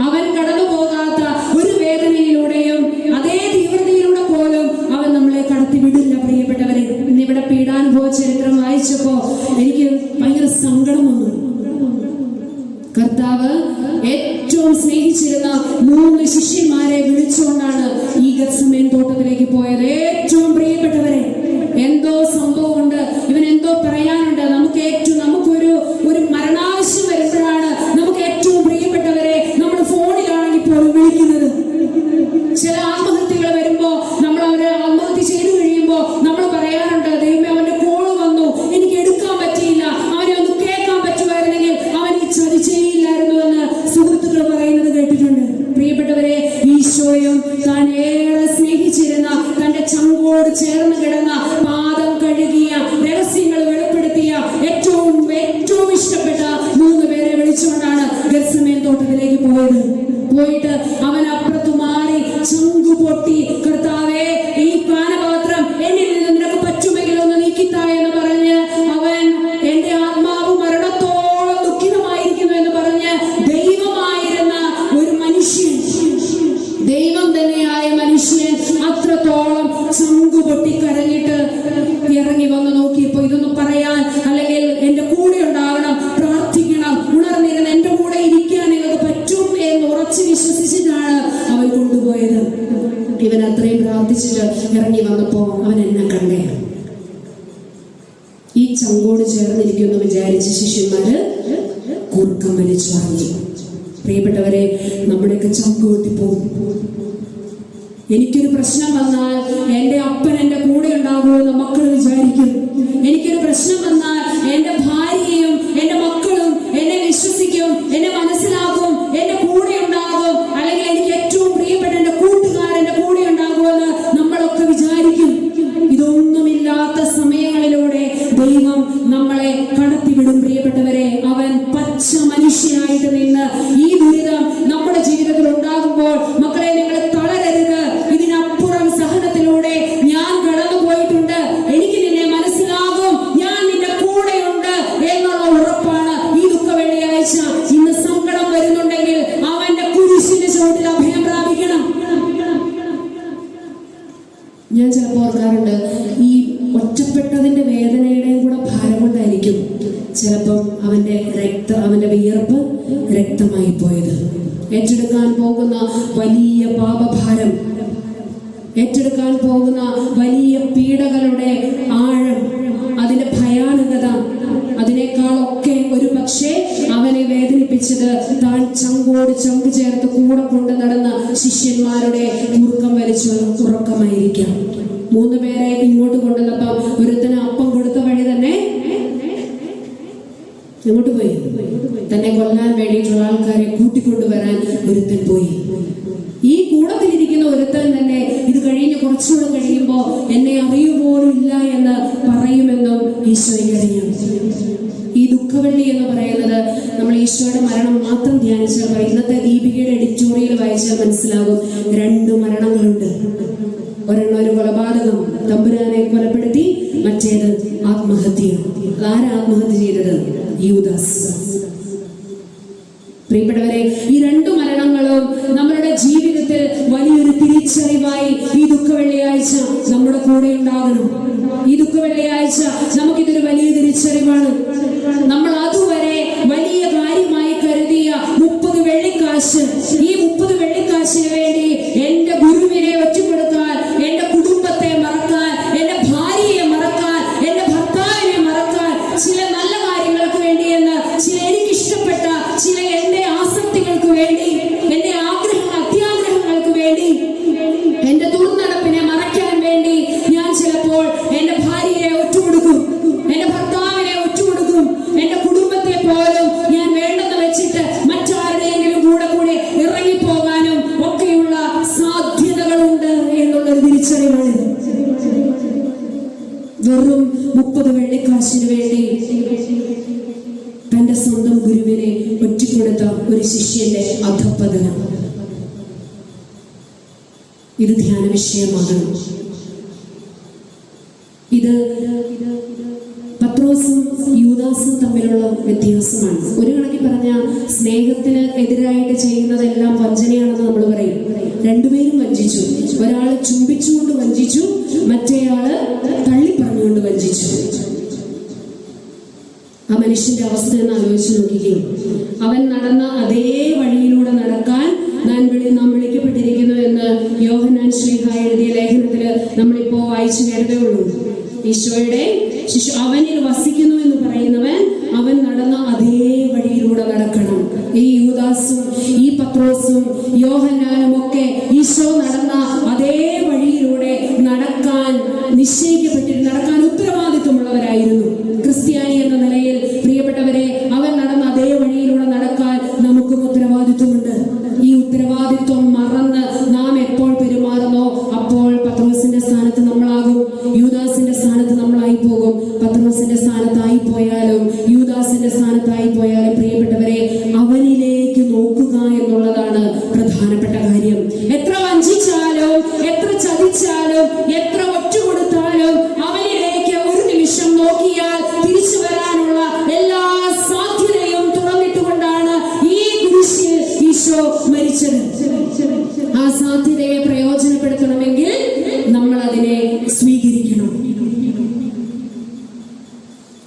S1: അവൻ കടന്നു പോകാത്ത ഒരു വേദനയിലൂടെയും അതേ തീവ്രതയിലൂടെ പോലും അവൻ നമ്മളെ കടത്തിവിടില്ല. പ്രിയപ്പെട്ടവരെ, ഇന്നിവിടെ പീഡാനുഭവ ചരിത്രം വായിച്ചപ്പോ എനിക്ക് ഭയങ്കര സങ്കടം വന്നു. കർത്താവ് ഏറ്റവും സ്നേഹിച്ചിരുന്ന 3 ശിഷ്യന്മാരെ വിളിച്ചുകൊണ്ടാണ് ഈ ഗെത്സമേൻ തോട്ടത്തിലേക്ക് പോയത്. ഏറ്റവും പ്രിയപ്പെട്ടവരെ, എന്തോ സംഭവമുണ്ട്, ഇവൻ എന്തോ പറയാനുണ്ട്. നമുക്കൊരു മരണാവശ്യം വരുമ്പോഴാണ് നമുക്ക് ഏറ്റവും പ്രിയപ്പെട്ടവരെ നമ്മൾ ഫോണിലാണെങ്കിൽ പോലും വിളിക്കുന്നത്. ചില ആത്മഹത്യകൾ വരുമ്പോ നമ്മൾ അവരെ ആത്മഹത്യ ചെയ്തു കഴിയുമ്പോ നമ്മൾ പറയാറുണ്ട്, ദൈവമേ അവന്റെ കോള് വന്നു, എനിക്ക് എടുക്കാൻ പറ്റിയില്ല, അവനെ ഒന്ന് കേൾക്കാൻ പറ്റുമായിരുന്നെങ്കിൽ അവൻ ഈ ചതി ചെയ്യില്ലായിരുന്നു എന്ന് സുഹൃത്തുക്കൾ പറയുന്നത് കേട്ടിട്ടുണ്ട്. പ്രിയപ്പെട്ടവരെ, ഈശോയും താൻ ഏറെ സ്നേഹിച്ചിരുന്ന, തന്റെ ചങ്കോട് ചേർന്ന് കിടന്ന, പാദം കഴുകിയ, രഹസ്യങ്ങൾ വെളിപ്പെടുത്തിയ, ഏറ്റവും ഇഷ്ടപ്പെട്ട 3 പേരെ വിളിച്ചുകൊണ്ടാണ് ഗെത്സമേൻ തോട്ടത്തിലേക്ക് പോയിട്ട് അവൻ അപ്പുറത്തു മാറി ചങ്കു പൊട്ടി, കർത്താവേ, ഈ പാനപാത്രം എന്നിൽ നിന്ന് നിനക്ക് പറ്റുമെങ്കിൽ ഒന്ന് നീക്കിത്താ എന്ന് പറഞ്ഞ് അവൻ എന്റെ ആത്മാവ് മരണത്തോളം ദുഃഖിതമായിരിക്കുന്നു എന്ന് പറഞ്ഞ് ദൈവമായിരുന്ന ഒരു മനുഷ്യൻ, ദൈവം തന്നെയായ മനുഷ്യൻ അത്രത്തോളം ചങ്കു പൊട്ടി കരഞ്ഞിട്ട് ഇറങ്ങി വന്ന് നോക്കിയപ്പോ ഇതൊന്നും പറയാൻ, അല്ലെങ്കിൽ എന്റെ കൂടെ ഉണ്ടാവണം, പ്രാർത്ഥിക്കണം, ഉണർന്നിരുന്ന് എന്റെ കൂടെ ഇരിക്കാൻ നിങ്ങൾക്ക് പറ്റും എന്ന് ഉറച്ചു വിശ്വസിച്ചിട്ടാണ് അവൻ കൊണ്ടുപോയത്. ഇവൻ അത്രയും പ്രാർത്ഥിച്ചിട്ട് ഇറങ്ങി വന്നപ്പോ അവൻ എന്നെ കണ്ടേ. ഈ ചങ്കോട് ചേർന്നിരിക്കുമെന്ന് വിചാരിച്ച ശിഷ്യന്മാര് കൂർക്കം വലിച്ചു വാങ്ങി. പ്രിയപ്പെട്ടവരെ, നമ്മുടെയൊക്കെ ചങ്ക് പൊട്ടിപ്പോകും. എനിക്കൊരു പ്രശ്നം വന്നാൽ എന്റെ അപ്പൻ എന്റെ കൂടെ ഉണ്ടാകുമെന്ന് മക്കൾ വിചാരിക്കും. എനിക്കൊരു പ്രശ്നം വന്നാൽ എന്റെ ഭാര്യയും എന്റെ മക്കളും എന്നെ വിശ്വസിക്കും, എന്നെ മനസ്സിലാക്കും, എന്റെ കൂടെ ഉണ്ടാകും, അല്ലെങ്കിൽ എനിക്ക് ഏറ്റവും പ്രിയപ്പെട്ട എന്റെ കൂട്ടുകാരൻ എന്റെ കൂടെ ഉണ്ടാകുമെന്ന് നമ്മളൊക്കെ വിചാരിക്കും. ഇതൊന്നുമില്ലാത്ത സമയങ്ങളിലൂടെ ദൈവം നമ്മളെ കടത്തിവിടും. പ്രിയപ്പെട്ടവരെ, അവൻ പച്ച മനുഷ്യനായിട്ട് നിന്ന് ഈ ദുരിതം നമ്മുടെ ജീവിതത്തിൽ ഉണ്ടാകുമ്പോൾ, മക്കളെ, നിങ്ങൾ തളരരുത്. ഇതിനപ്പുറം സഹനത്തിലൂടെ ഞാൻ കടന്നു പോയിട്ടുണ്ട്, എനിക്ക് നിന്നെ മനസ്സിലാകും, ഞാൻ നിന്റെ കൂടെയുണ്ട് എന്നുള്ള ഉറപ്പാണ് ഈ ദുഃഖ വെള്ളിയാഴ്ച. ഇന്ന് സങ്കടം വരുന്നുണ്ടെങ്കിൽ അവന്റെ കുരിശിന്റെ ചുവട്ടിൽ അഭയം പ്രാപിക്കണം. ഞാൻ ചിലപ്പോൾ ഓർക്കാറുണ്ട്, ഈ ഒറ്റപ്പെട്ടതിന്റെ വേദനയുടെയും കൂടെ ഭാരം കൊണ്ടായിരിക്കും ചിലപ്പം അവന്റെ വിയർപ്പ് രക്തമായി പോയത്. ഏറ്റെടുക്കാൻ പോകുന്ന വലിയ പാപഭാരം, ഏറ്റെടുക്കാൻ പോകുന്ന വലിയ പീഡകളുടെ ആഴം, അതിന്റെ ഭയാനകത, അതിനേക്കാളൊക്കെ ഒരു പക്ഷേ അവനെ വേദനിപ്പിച്ചത് താൻ ചങ്കോട് ചങ്ക് ചേർത്ത് കൂടെ കൊണ്ട് നടന്ന ശിഷ്യന്മാരുടെ മുറുക്കം വലിച്ചു ഉറക്കമായിരിക്കാം. 3 പേരെ ഇങ്ങോട്ട് കൊണ്ടുവന്നപ്പം ഒരുത്തന് അപ്പം കൊടുത്ത വഴി തന്നെ എങ്ങോട്ട് പോയി? തന്നെ കൊല്ലാൻ വേണ്ടിയിട്ടുള്ള ആൾക്കാരെ കൂട്ടിക്കൊണ്ടുവരാൻ ഒരുത്തൻ പോയി. ഈ കൂടത്തിലിരിക്കുന്ന ഒരുത്തൻ തന്നെ ഇത് കഴിഞ്ഞ് കുറച്ചുകൂടെ കഴിയുമ്പോൾ എന്നെ അറിയുപോലും ഇല്ല എന്ന ഈശോയ്ക്ക് അറിയാം. ഈ ദുഃഖവെള്ളി എന്ന് പറയുന്നത് നമ്മൾ ഈശോയുടെ മരണം മാത്രം ധ്യാനിച്ചാൽ പറയും. ഇന്നത്തെ ദീപികയുടെ എഡിറ്റോറിയൽ വായിച്ചാൽ മനസ്സിലാകും 2 മരണങ്ങളുണ്ട്. ഒരെണ്ണം ഒരു കൊലപാതകം, തമ്പുരാനെ കൊലപ്പെടുത്തി, മറ്റേത് ആത്മഹത്യ. ആരാ ആത്മഹത്യ ചെയ്തത്? യൂദാസ്. പ്രിയപ്പെട്ടവരെ, ഈ 2 മരണങ്ങളും നമ്മുടെ ജീവിതത്തിൽ വലിയൊരു തിരിച്ചറിവായി ഈ ദുഃഖവെള്ളിയാഴ്ച നമ്മുടെ കൂടെ ഉണ്ടാകണം. ഈ ദുഃഖവെള്ളിയാഴ്ച നമുക്കിതൊരു വലിയ തിരിച്ചറിവാണ്. നമ്മൾ അതുവരെ വലിയ കാര്യമായി കരുതിയ 30 വെള്ളിക്കാശ്, ഈ 30 വെള്ളിക്കാശിന് വേണ്ടി എന്റെ ഗുരുവിനെ ഒറ്റുകൊടുക്കാൻ, എന്റെ കുടുംബത്തെ മറക്കാൻ, എന്റെ ഭാര്യയെ മറക്കാൻ, എന്റെ ഭർത്താവിനെ മറക്കാൻ, ചില നല്ല കാര്യങ്ങൾക്ക് വേണ്ടിയെന്ന്, ചില എനിക്കിഷ്ടപ്പെട്ട ചില എന്റെ ആസക്തികൾക്ക് വേണ്ടി, എന്റെ അത്യാഗ്രഹങ്ങൾക്ക് വേണ്ടി, എന്റെ ദുർനടപ്പിനെ മറയ്ക്കാൻ വേണ്ടി ഞാൻ ചിലപ്പോൾ എന്റെ ഭാര്യയെ ഒറ്റുകൊടുക്കും, എന്റെ ഭർത്താവിനെ ഒറ്റുകൊടുക്കും, എന്റെ കുടുംബത്തെ പോലും ഞാൻ വേണ്ടെന്ന് വെച്ചിട്ട് മറ്റാരുടെയെങ്കിലും കൂടെ ഇറങ്ങിപ്പോകാനും ഒക്കെയുള്ള സാധ്യതകളുണ്ട് എന്നുള്ളൊരു തിരിച്ചറിവാണിത്. വെറും 30 വെള്ളിക്കാശിന് വേണ്ടി തന്റെ സ്വന്തം ഗുരുവിനെ ഒറ്റിക്കൊടുത്ത ഒരു ശിഷ്യന്റെ അധപ്പതനം. ഇത് ധ്യാന വിഷയമാണ്. ഇത് പത്രോസും യൂദാസും തമ്മിലുള്ള വ്യത്യാസമാണ്. ഒരു കണക്കിൽ പറഞ്ഞാൽ സ്നേഹത്തിന് എതിരായിട്ട് ചെയ്യുന്നതെല്ലാം വഞ്ചനയാണെന്ന് നമ്മൾ പറയും. 2 പേരും വഞ്ചിച്ചു. ഒരാള് ചുംബിച്ചുകൊണ്ട് വഞ്ചിച്ചു, മറ്റേയാള് തള്ളിപ്പറഞ്ഞുകൊണ്ട് വഞ്ചിച്ചു. ആ മനുഷ്യന്റെ അവസ്ഥ എന്ന് ആലോചിച്ച് നോക്കുകയും, അവൻ നടന്ന അതേ വഴിയിലൂടെ നടക്കാൻ നാം വിളിക്കപ്പെട്ടിരിക്കുന്നു എന്ന് യോഹന്നാൻ ശ്ലീഹ എഴുതിയ ലേഖനത്തില് നമ്മളിപ്പോ വായിച്ചു കേട്ടതേ ഉള്ളൂ. ഈശോയുടെ ശിശു അവനിൽ വസിക്കുന്നു എന്ന് പറയുന്നവൻ അവൻ നടന്ന അതേ വഴിയിലൂടെ നടക്കണം. ഈ യൂദാസും ഈ പത്രോസും യോഹന്നാനും ഒക്കെ ഈശോ നടന്ന അതേ വഴിയിലൂടെ നടക്കാൻ നടക്കാൻ ഉത്തരവാദിത്വമുള്ളവരായിരുന്നു. ക്രിസ്ത്യാനി എന്ന നിലയിൽ പ്രിയപ്പെട്ടവരെ, അവൻ നടന്ന അതേ വഴിയിലൂടെ നടക്കാൻ നമുക്കും ഉത്തരവാദിത്വമുണ്ട്. ഈ ഉത്തരവാദിത്വം മറന്ന് നാം എപ്പോൾ പെരുമാറുന്നോ അപ്പോൾ പത്രോസിന്റെ സ്ഥാനത്ത് നമ്മളാകും, യൂദാസിന്റെ സ്ഥാനത്ത് നമ്മളായി പോകും. പത്രോസിന്റെ സ്ഥാനത്തായി പോയാലും യൂദാസിന്റെ സ്ഥാനത്തായി പോയാലും പ്രിയപ്പെട്ടവരെ, അവനിലേക്ക് നോക്കുക എന്നുള്ളതാണ് പ്രധാനപ്പെട്ട കാര്യം. എത്ര വഞ്ചിച്ചാലും, എത്ര ചതിച്ചാലും, എത്ര ഒറ്റുകൊടുത്താലും അവനിലേക്ക് ഒരു നിമിഷം നോക്കിയാൽ തിരിച്ചു വരാനുള്ള എല്ലാ സാധ്യതയും തുറന്നിട്ടുകൊണ്ടാണ് ഈ കുരിശിൽ ഈശോ മരിച്ചത്. ആ സാധ്യതയെ പ്രയോജനപ്പെടുത്തണമെങ്കിൽ നമ്മൾ അതിനെ സ്വീകരിക്കണം.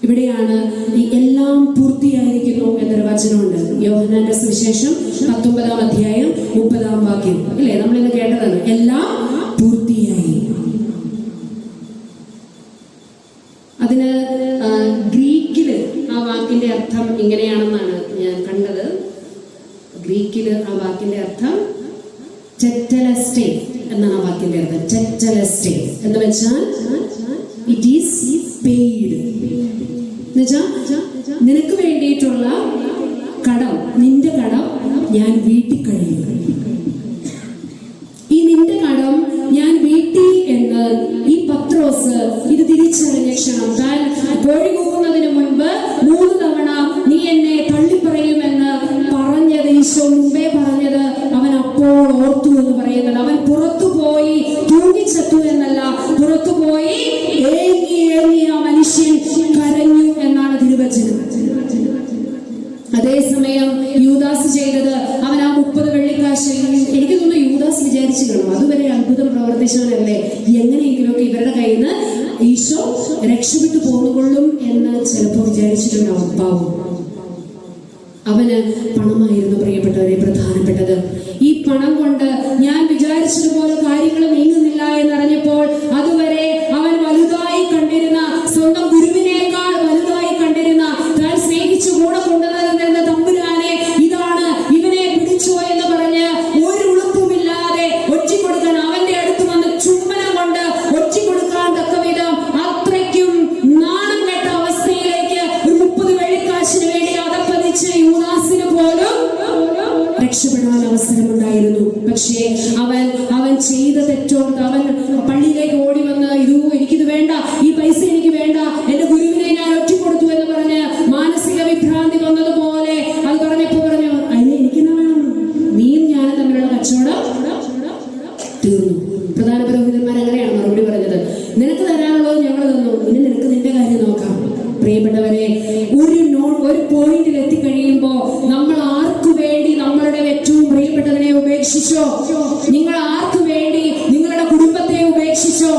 S1: ഇവിടെയാണ് ഈ എല്ലാം പൂർത്തിയായിരിക്കുന്നു എന്നൊരു വചനമുണ്ട്. യോഹന്നാന്റെ സുവിശേഷം 19-ാം അധ്യായം 30-ാം വാക്യം അല്ലേ, നമ്മളിന്ന് കേട്ടതാണ്. എല്ലാം പൂർത്തിയായി. അതിന് ഗ്രീക്കില് ആ വാക്കിന്റെ അർത്ഥം ഇങ്ങനെയാണെന്നാണ് ഞാൻ കണ്ടത്. ഗ്രീക്കില് ആ വാക്കിന്റെ അർത്ഥം ടെറ്റലസ്റ്റേ എന്നാണ്. ആ വാക്കിന്റെ അർത്ഥം ടെറ്റലസ്റ്റേ എന്ന് വെച്ചാൽ ഇറ്റ് ഈസ് പെയ്ഡ്. നിനക്ക് വേണ്ടിയിട്ടുള്ള കടം, നിന്റെ കടം ഞാൻ വീട്ടി കഴിയും. ഈ നിന്റെ കടം ഞാൻ വീട്ടി എന്ന് ഈ പത്രോസ് ഇത് തിരിച്ചറിഞ്ഞ ക്ഷണം, താൻ കോഴി കൂകുന്നതിന് മുൻപ് 3 തവണ നീ എന്നെ തള്ളിപ്പറയുമെന്ന് പറഞ്ഞത്, ഈശോ മുമ്പേ പറഞ്ഞത് അവൻ അപ്പോൾ ഓർത്തു എന്ന് പറയുന്നത്. അവൻ പുറത്തുപോയി തൂങ്ങിച്ചത്തു എന്നല്ല, പുറത്തുപോയി ഏങ്ങി ആ മനുഷ്യൻ കരഞ്ഞു എന്നാണ് തിരുവചനം. അതേസമയം യൂദാസ് ചെയ്തത്, അവൻ ആ 30 വെള്ളിക്കാശ്, എനിക്ക് തോന്നുന്നു യൂദാസ് വിചാരിച്ചു കാണും, അതുവരെ അത്ഭുതം പ്രവർത്തിച്ചവനല്ലേ, എങ്ങനെയെങ്കിലുമൊക്കെ ഇവരുടെ കയ്യിൽ നിന്ന് ഈശോ രക്ഷപ്പെട്ടു പോന്നുകൊള്ളും എന്ന് ചിലപ്പോൾ വിചാരിച്ചിട്ടുണ്ടാവും. പാവം, അവന് പണമായിരുന്നു പ്രിയപ്പെട്ടവരെ പ്രധാനപ്പെട്ടത്. ഈ പണം കൊണ്ട് ഞാൻ വിചാരിച്ചതുപോലെ കാര്യങ്ങൾ നീങ്ങുന്നില്ല എന്നറിഞ്ഞപ്പോൾ അതുവരെ അവൻ വലുതായി കണ്ടിരുന്ന, സ്വന്തം ഗുരുവിനേക്കാൾ വലുതായി കണ്ടിരുന്ന, താൻ സ്നേഹിച്ചു കൂടെ കൊണ്ടുവരുന്ന തമ്പുരാനെ, ഇതാണ് ഇവനെ പിടിച്ചോ എന്ന് പറഞ്ഞ് ഒരു ഉളുപ്പുമില്ലാതെ ഒറ്റിക്കൊടുക്കാൻ, അവന്റെ അടുത്ത് വന്ന് ചുംബനം കൊണ്ട് ഒറ്റിക്കൊടുക്കാൻ തക്കവിധം അത്രയ്ക്കും നാണം കെട്ട അവസ്ഥയിലേക്ക് ഒരു 30 വെള്ളിക്കാശിന് വേണ്ടി അതപ്പതിച്ച് യൂദാസിന് പോലും രക്ഷപ്പെടാൻ അവസരമുണ്ടായിരുന്നു. പക്ഷേ അവൻ ചെയ്ത തെറ്റോർത്ത് അവൻ പള്ളിയിലേക്ക് ഓടി വന്ന്, എനിക്കിത് വേണ്ട, ഈ പൈസ എനിക്ക് വേണ്ട, എന്റെ ഗുരുവിനെ ഉപേക്ഷിച്ചോ? നിങ്ങൾ ആർക്കു വേണ്ടി നിങ്ങളുടെ കുടുംബത്തെ ഉപേക്ഷിച്ചോ?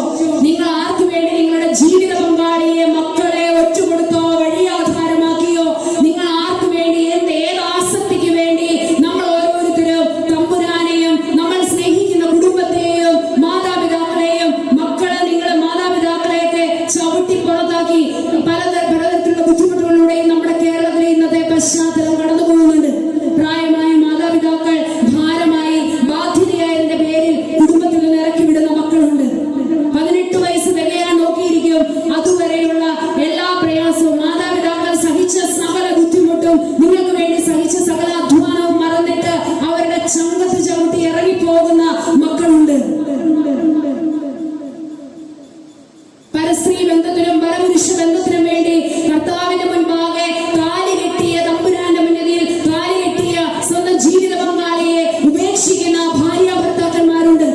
S1: നിങ്ങൾ ആർക്കു വേണ്ടി നിങ്ങളുടെ ജീവിത പങ്കാളിയെ, മക്കളെ ഒറ്റുകൊടുത്തോ, വഴിയാധാരമാക്കിയോ? നിങ്ങൾ ആർക്കു വേണ്ടി ഏത് ആസക്തിക്ക് വേണ്ടി നമ്മൾ ഓരോരുത്തരും തമ്പുരാനെയും നമ്മൾ സ്നേഹിക്കുന്ന കുടുംബത്തെയും മാതാപിതാക്കളെയും മക്കളെ നിങ്ങളെ മാതാപിതാക്കളെയൊക്കെ ചവിട്ടി പുറത്താക്കി പലതരത്തിലുള്ള ബുദ്ധിമുട്ടുകളിലൂടെയും നമ്മുടെ കേരളത്തിലെ ഇന്നത്തെ പശ്ചാത്തലം കടന്നു പോകുന്നുണ്ട്. പ്രായമായ മാതാപിതാക്കൾ ഭാരമായി ബാധ്യതയായതിന്റെ പേരിൽ കുടുംബത്തിൽ നിന്ന് ഇറക്കി വിടുന്ന മക്കളുണ്ട്. 18 വയസ്സ് തികയാൻ നോക്കിയിരിക്കും. അതുവരെയുള്ള എല്ലാ പ്രയാസവും മാതാപിതാക്കൾ സഹിച്ച സകല ബുദ്ധിമുട്ടും നിങ്ങൾക്ക് വേണ്ടി സഹിച്ച സകല അധ്വാനവും മറന്നിട്ട് അവരുടെ ചങ്കത്ത് ചവിട്ടി ഇറങ്ങിപ്പോകുന്ന മക്കളുണ്ട്. പരസ്ത്രീ ബന്ധത്തിനും പരപുരുഷ ബന്ധത്തിനും വേണ്ടി കർത്താവിന്റെ മുൻപാകെ താലി കെട്ടിയ തമ്പുരാന്റെ മുന്നിൽ താലി കെട്ടിയ സ്വന്തം ജീവിത പങ്കാളിയെ ഉപേക്ഷിക്കുന്ന ഭാര്യ ഭർത്താക്കന്മാരുണ്ട്.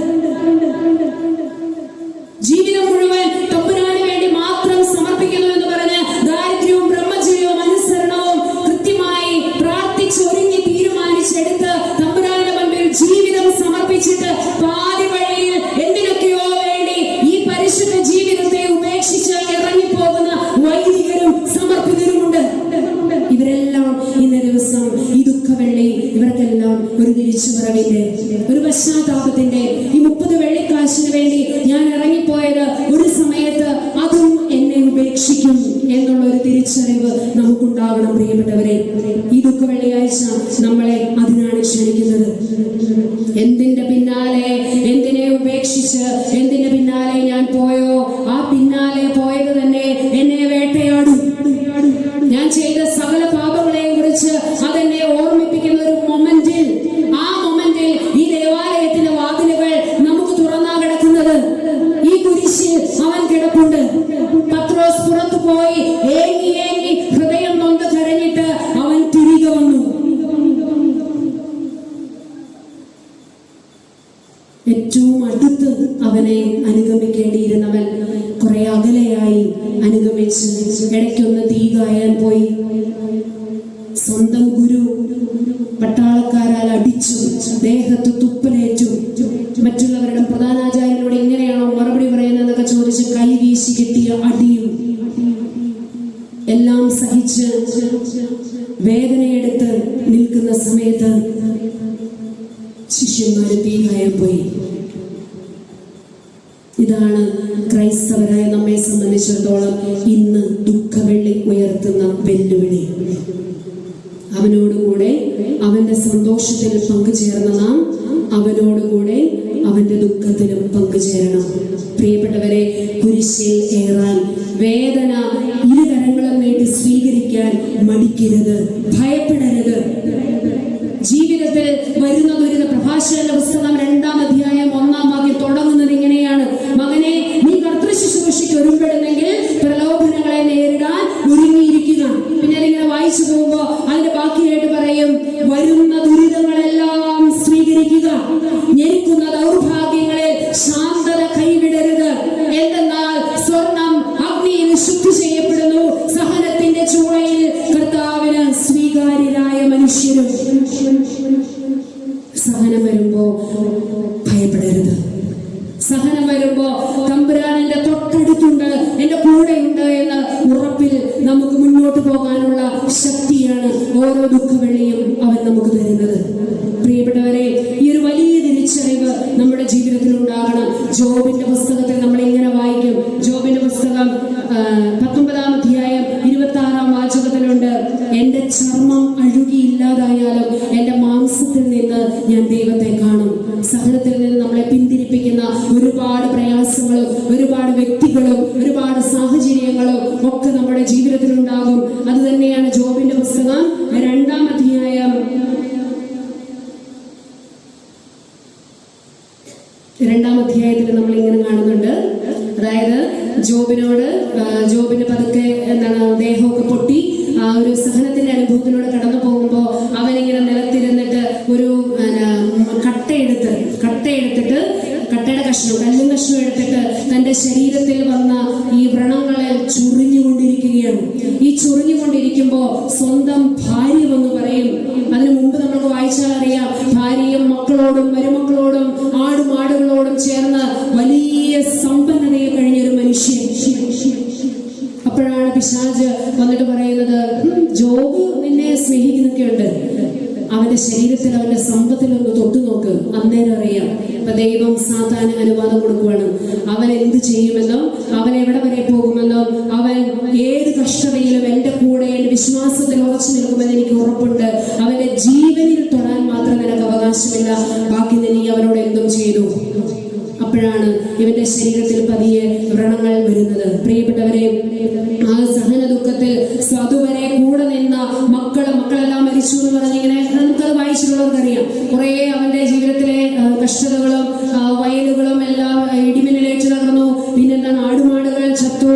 S1: ജീവിതം മുഴുവൻ തമ്പുരാന് വേണ്ടി മാത്രം സമർപ്പിക്കുന്നു എന്ന് പറഞ്ഞ് ദാരിദ്ര്യവും ബ്രഹ്മചര്യവും അനുസരണവും കൃത്യമായി പ്രാർത്ഥിച്ച് ഒരുങ്ങി തീരുമാനിച്ചെടുത്ത് തമ്പുരാന്റെ മുൻപിൽ ജീവിതം സമർപ്പിച്ചിട്ട് പാതി വഴിയിൽ എന്തിനൊക്കെയോ വേണ്ടി ഈ പരിശുദ്ധ ജീവിതത്തെ ഉപേക്ഷിച്ച് ഇറങ്ങിപ്പോകുന്ന വൈദികരും സമർപ്പിതരുമുണ്ട്. ഇവരെല്ലാം ഇന്ന ദിവസം ഈ ദുഃഖവെള്ളി ഇവർക്കെല്ലാം ഒരു തിരിച്ചുവരവിന്റെ, ഒരു പശ്ചാത്താപത്തിന്റെ, ഈ 30 വെള്ളിക്കാശിന് വേണ്ടി ഞാൻ ഇറങ്ങിപ്പോയത് ഒരു സമയത്ത് അതും എന്നെ ഉപേക്ഷിക്കും എന്നുള്ള ഒരു തിരിച്ചറിവ് നമുക്കുണ്ടാകണം. പ്രിയപ്പെട്ടവരെ, ഈ ദുഃഖവെള്ളിയാഴ്ച നമ്മളെ അതിനാണ് ക്ഷണിക്കുന്നത്. എന്തിന്റെ പിന്നാലെ, എന്തിനെ ഉപേക്ഷിച്ച് എന്തിന്റെ പിന്നാലെ ഞാൻ പോയോ ആ പിന്നാലെ പോയത് തന്നെ എന്നെ വേട്ടയാടും. ഞാൻ ചെയ്ത സകല പാപങ്ങളെയും കുറിച്ച് അതെന്നെ ഓർമ്മിപ്പിക്കുന്ന ഒരു മൊമെന്റിൽ, ആ മൊമെന്റിൽ ഈ ദേവാലയത്തിന്റെ വാതിലുകൾ നമുക്ക് തുറന്നാ കിടക്കുന്നത്. ഈ കുരിശിൽ അവൻ കിടപ്പുണ്ട്. പത്രോസ് പുറത്തു പോയി ഏങ്ങി ഏങ്ങി ഹൃദയം നൊന്ത് കരഞ്ഞിട്ട് അവൻ തിരികെ വന്നു. ഏറ്റവും അടുത്ത് അവനെ അനുഗമിക്കേണ്ടിയിരുന്നവൻ കുറെ അകലെയായി അനുഗമിച്ച് ഇടയ്ക്കൊന്ന് തീ കായാൻ പോയി. സ്വന്തം ഗുരു പട്ടാളക്കാരാൽ അടിച്ചു, ദേഹത്ത് തുപ്പലേറ്റു. മറ്റുള്ളവരുടെ പ്രധാനാചാര്യനോട് എങ്ങനെയാണോ മറുപടി പറയുന്നതെന്നൊക്കെ ചോദിച്ച് കൈ വീശി കിട്ടിയ അടിയും എല്ലാം സഹിച്ച് വേദനയെടുത്ത് നിൽക്കുന്ന സമയത്ത് ശിഷ്യന്മാര് തീ കായാൻ പോയി. ഇതാണ് ക്രൈസ്തവരായ നമ്മെ സംബന്ധിച്ചിടത്തോളം ഇന്ന് ദുഃഖവെള്ളി ഉയർത്തുന്ന വെല്ലുവിളി. അവനോടുകൂടെ അവന്റെ സന്തോഷത്തിൽ പങ്കുചേർന്ന നാം അവനോടുകൂടെ അവന്റെ ദുഃഖത്തിലും പങ്കുചേരണം. പ്രിയപ്പെട്ടവരെ, കുരിശിൽ ഏറാൻ വേദന ഇരുകരങ്ങളും നീട്ടി സ്വീകരിക്കാൻ മടിക്കരുത്, ഭയപ്പെടരുത്. ജീവിതത്തിൽ വരുന്ന ദുരിത പ്രഭാഷകന്റെ പുസ്തകം 2-ാം അധ്യായം 1-ാം വാക്യം തുടങ്ങുന്നത് ഇങ്ങനെയാണ്: മകനെ, നീ കർത്തൃശുശ്രൂഷയ്ക്ക് ഒരുമ്പെടുന്നെങ്കിൽ പ്രലോഭനങ്ങളെ നേരിടാൻ ഒരുങ്ങിയിരിക്കുക. പിന്നെ അതിങ്ങനെ വായിച്ചു പോകുമ്പോ അതിന്റെ ബാക്കിയായിട്ട് പറയും, വരുന്ന ദുരിതങ്ങളെല്ലാം സ്വീകരിക്കുക, ഞെരുക്കുന്ന ദൗർഭാഗ്യങ്ങളിൽ ശാന്തത കൈവിടരുത്. എന്തെന്നാൽ സ്വർണം അഗ്നിയിൽ ശുദ്ധി ചെയ്യപ്പെടുന്നു, സഹനത്തിന്റെ ചൂളയിൽ കർത്താവിന് സ്വീകാര്യരായ മനുഷ്യരും. സഹനം വരുമ്പോ ഭയപ്പെടരുത്. സഹനം വരുമ്പോ തമ്പുരാൻ എന്റെ തൊട്ടടുത്തുണ്ട്, എന്റെ കൂടെയുണ്ട് എന്ന ഉറപ്പിൽ നമുക്ക് മുന്നോട്ട് പോകാനുള്ള ശക്തിയാണ് ഓരോ ദുഃഖവെള്ളിയും അവൻ നമുക്ക് തരുന്നത്. പ്രിയപ്പെട്ടവരെ, ഈ ഒരു വലിയ തിരിച്ചറിവ് നമ്മുടെ ജീവിതത്തിൽ ഉണ്ടാകണം. ജോബിന്റെ പുസ്തകത്തിൽ നമ്മൾ ഇങ്ങനെ വായിക്കും. ജോബിന്റെ പുസ്തകം 19-ാം അധ്യായം 26-ാം വാചകത്തിലുണ്ട്: എന്റെ ചർമ്മം അഴുകിയില്ലാതായാലും എന്റെ മാംസത്തിൽ നിന്ന് ഞാൻ ദൈവത്തെ കാണും. സഹനത്തിൽ നിന്ന് നമ്മളെ പിന്തിരിപ്പിക്കുന്ന ഒരുപാട് പ്രയാസങ്ങളും ഒരുപാട് വ്യക്തികളും ഒരുപാട് സാഹചര്യങ്ങളും ഒക്കെ നമ്മുടെ ജീവിതത്തിൽ ഉണ്ടാകും. അത് തന്നെയാണ് ജോബിന്റെ പുസ്തകം 2-ാം അധ്യായം 2-ാം അധ്യായത്തിൽ നമ്മൾ ഇങ്ങനെ കാണുന്നുണ്ട്. അതായത് ജോബിന് പതുക്കെ ദേഹമൊക്കെ പൊട്ടി ആ ഒരു സഹനത്തിന്റെ അനുഭവത്തിലൂടെ കടന്നു പോകുമ്പോൾ അവനിങ്ങനെ നിലത്തിരുന്നിട്ട് ഒരു കട്ടയെടുത്തിട്ട് കട്ടയുടെ കല്ലും കഷ്ണം എടുത്തിട്ട് തന്റെ ശരീരത്തിൽ വന്ന ഈ വ്രണങ്ങളെ ചൊറിഞ്ഞുകൊണ്ടിരിക്കുകയാണ്. ഈ ചൊറിഞ്ഞുകൊണ്ടിരിക്കുമ്പോ സ്വന്തം ഭാര്യ വന്ന് പറയും. അതിനു മുമ്പ് നമുക്ക് വായിച്ചാൽ അറിയാം, ഭാര്യയും മക്കളോടും മരുമക്കളോടും അപ്പോഴാണ് പിശാച് വന്നിട്ട് പറയുന്നത്, ജോബ് നിന്നെ സ്നേഹിക്കുന്നൊക്കെ ഉണ്ട്, അവന്റെ ശരീരത്തിൽ അവന്റെ സമ്പത്തിൽ ഒന്ന് തൊട്ടു നോക്ക്, അന്നേരം അറിയാം. അപ്പൊ ദൈവം സാത്താന് അനുവാദം കൊടുക്കുവാണ്. അവൻ എന്ത് ചെയ്യുമെന്നോ, അവൻ എവിടെ വരെ പോകുമെന്നോ, അവൻ ഏത് കഷ്ടതയിലും എന്റെ കൂടെ എന്റെ വിശ്വാസത്തിൽ ഉറച്ചു നിൽക്കുമെന്ന് എനിക്ക് ഉറപ്പുണ്ട്. അവന്റെ ജീവനിൽ തൊടാൻ മാത്രം നിനക്ക് അവകാശമില്ല, ബാക്കി നീ അവനോട് എന്തും ചെയ്തു. അപ്പോഴാണ് ഇവന്റെ ശരീരത്തിൽ പതിയെ വ്രണങ്ങൾ വരുന്നത്. പ്രിയപ്പെട്ടവരെ, ആ സഹന ദുഃഖത്തിൽ അതുവരെ കൂടെ നിന്ന മക്കളെല്ലാം മരിച്ചു എന്ന് പറഞ്ഞിങ്ങനെ നമുക്കത് വായിച്ചിട്ടുള്ളവർക്കറിയാം. കുറെ അവന്റെ ജീവിതത്തിലെ കഷ്ടതകളും വയലുകളും എല്ലാം ഇടിമിന്നലേറ്റ് തകർന്നു. പിന്നെന്താണ്, ആടുമാടുകൾ ചത്തു,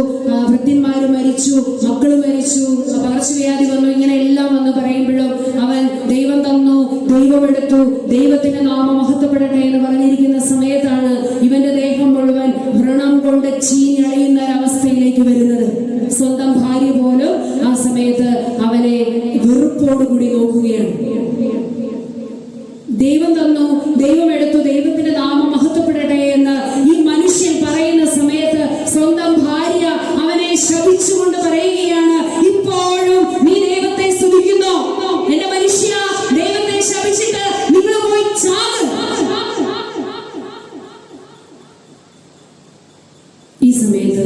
S1: ഭൃത്യന്മാര് മരിച്ചു, മക്കള് മരിച്ചു, പകർച്ചവ്യാധി വന്നു, ഇങ്ങനെ എല്ലാം വന്ന് പറയുമ്പോഴും അവൻ ദൈവം തന്നു, ദൈവം എടുത്തു, ദൈവത്തിന്റെ നാമം മഹത്വപ്പെടട്ടെ എന്ന് പറഞ്ഞിരിക്കുന്ന സമയത്താണ് ഇവന്റെ ദേഹം മുഴുവൻ വ്രണം കൊണ്ട് ചീഞ്ഞഴിയുന്ന ഒരവസ്ഥയിലേക്ക് വരുന്നത്. സ്വന്തം ഭാര്യ പോലും ആ സമയത്ത് അവനെ വെറുപ്പോടുകൂടി നോക്കുകയാണ്. ദൈവം തന്നു, ദൈവം എടുത്തു, ദൈവത്തിന്റെ നാമം മഹത്വപ്പെടട്ടെ എന്ന് ഈ മനുഷ്യൻ പറയുന്ന സമയത്ത് സ്വന്തം ഭാര്യ അവനെ ശപിച്ചുകൊണ്ട് പറയുകയാണ്, ഇപ്പോഴും നീ ദൈവത്തെ സ്തുതിക്കുന്നു? എന്റെ മനുഷ്യ, ദൈവത്തെ ശപിച്ചിട്ട് നിങ്ങൾ പോയി ചാകും. ഈ സമയത്ത്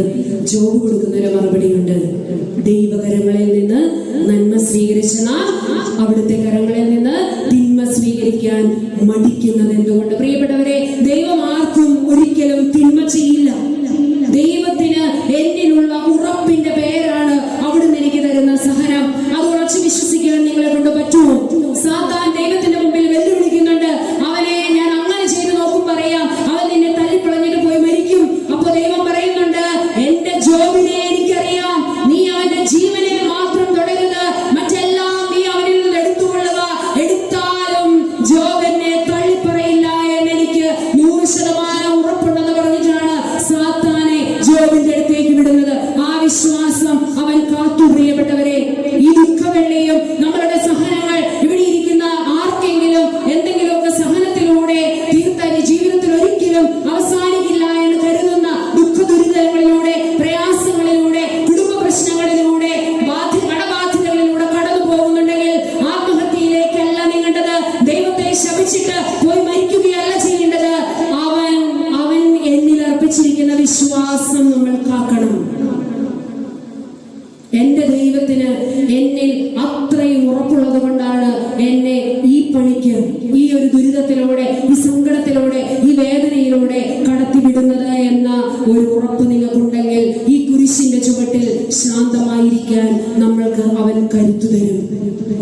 S1: ജോബ് കൊടുക്കുന്ന ഒരു മറുപടിയുണ്ട്, ദൈവകരങ്ങളിൽ നിന്ന് നന്മ സ്വീകരിച്ച നാം അവിടുത്തെ കരങ്ങളിൽ നിന്ന് തിന്മ സ്വീകരിക്കാൻ മടിക്കുന്നത് എന്തുകൊണ്ട്? പ്രിയപ്പെട്ടവരെ, ദൈവം ആർക്കും ഒരിക്കലും തിന്മ ചെയ്യില്ല. ദൈവത്തിന് എന്നിലുള്ള ഉറപ്പിന്റെ പേരാണ് അവിടുന്ന് എനിക്ക് തരുന്ന സഹനം. അത് ഉറച്ചു വിശ്വസിക്കാൻ നിങ്ങളെ കൊണ്ട് പറ്റുമോ? സാത്താൻ ദൈവത്തിന്റെ മുമ്പിൽ വെല്ലുവിളിക്കുന്നുണ്ട്. അവനെ ഞാൻ അങ്ങനെ ചെയ്തു നോക്കും, പറയാം, അവൻ നിന്നെ തല്ലിപ്പളഞ്ഞിട്ട് പോയി മരിക്കും. അപ്പൊ ദൈവം പറയുന്നുണ്ട്, എന്റെ ജോബിനെ എനിക്കറിയാം, നീ അവന്റെ ജീവനെ മാത്രം തുടരുത്, മറ്റെല്ലാം നീ അവനിൽ നിന്ന് എടുത്തുകൊള്ളുക. എടുത്താലും ജോബ് എന്നെ തള്ളിപ്പറയില്ല എന്ന് എനിക്ക് 100% ഉറപ്പുണ്ടെന്ന് പറഞ്ഞിട്ടാണ് സാത്താനെ ജോബിന്റെ അടുത്തേക്ക് വിടുന്നത്. ആ വിശ്വാസം അവൻ കാത്തു. പ്രിയപ്പെട്ടവരെ, ഈ ദുഃഖവെള്ളിയും നമ്മളുടെ സഹനങ്ങൾ ഇവിടെ ഇരിക്കുന്ന ആർക്കെങ്കിലും എന്തെങ്കിലുമൊക്കെ സഹനത്തിലൂടെ തീർത്താൽ ജീവിതത്തിൽ ഒരിക്കലും അവസാനിക്കില്ല എന്ന് കരുതുന്ന ദുഃഖ ദുരിതങ്ങളിലൂടെ, പ്രയാസങ്ങളിലൂടെ, കുടുംബ പ്രശ്നങ്ങളിലൂടെ, കടബാധ്യതകളിലൂടെ കടന്നു പോകുന്നുണ്ടെങ്കിൽ ആത്മഹത്യയിലേക്കല്ല നീങ്ങേണ്ടത്, ദൈവത്തെ ശപിച്ചിട്ട് പോയി മരിക്കുകയല്ല ചെയ്യേണ്ടത്. അവൻ എന്നിൽ അർപ്പിച്ചിരിക്കുന്ന വിശ്വാസം നമ്മൾ കാക്കണം. എന്റെ ദൈവത്തിന് എന്നിൽ അത്രയും ഉറപ്പുള്ളത് കൊണ്ടാണ് എന്നെ ഈ പണിക്ക്, ഈ ഒരു ദുരിതത്തിലൂടെ, ഈ സങ്കടത്തിലൂടെ, ഈ വേദനയിലൂടെ കടത്തിവിടുന്നത് എന്ന ഒരു ഉറപ്പ് നിങ്ങൾക്കുണ്ടെങ്കിൽ ഈ കുരിശിന്റെ ചുവട്ടിൽ ശാന്തമായിരിക്കാൻ നമ്മൾക്ക് അവൻ കരുത്തു തരും.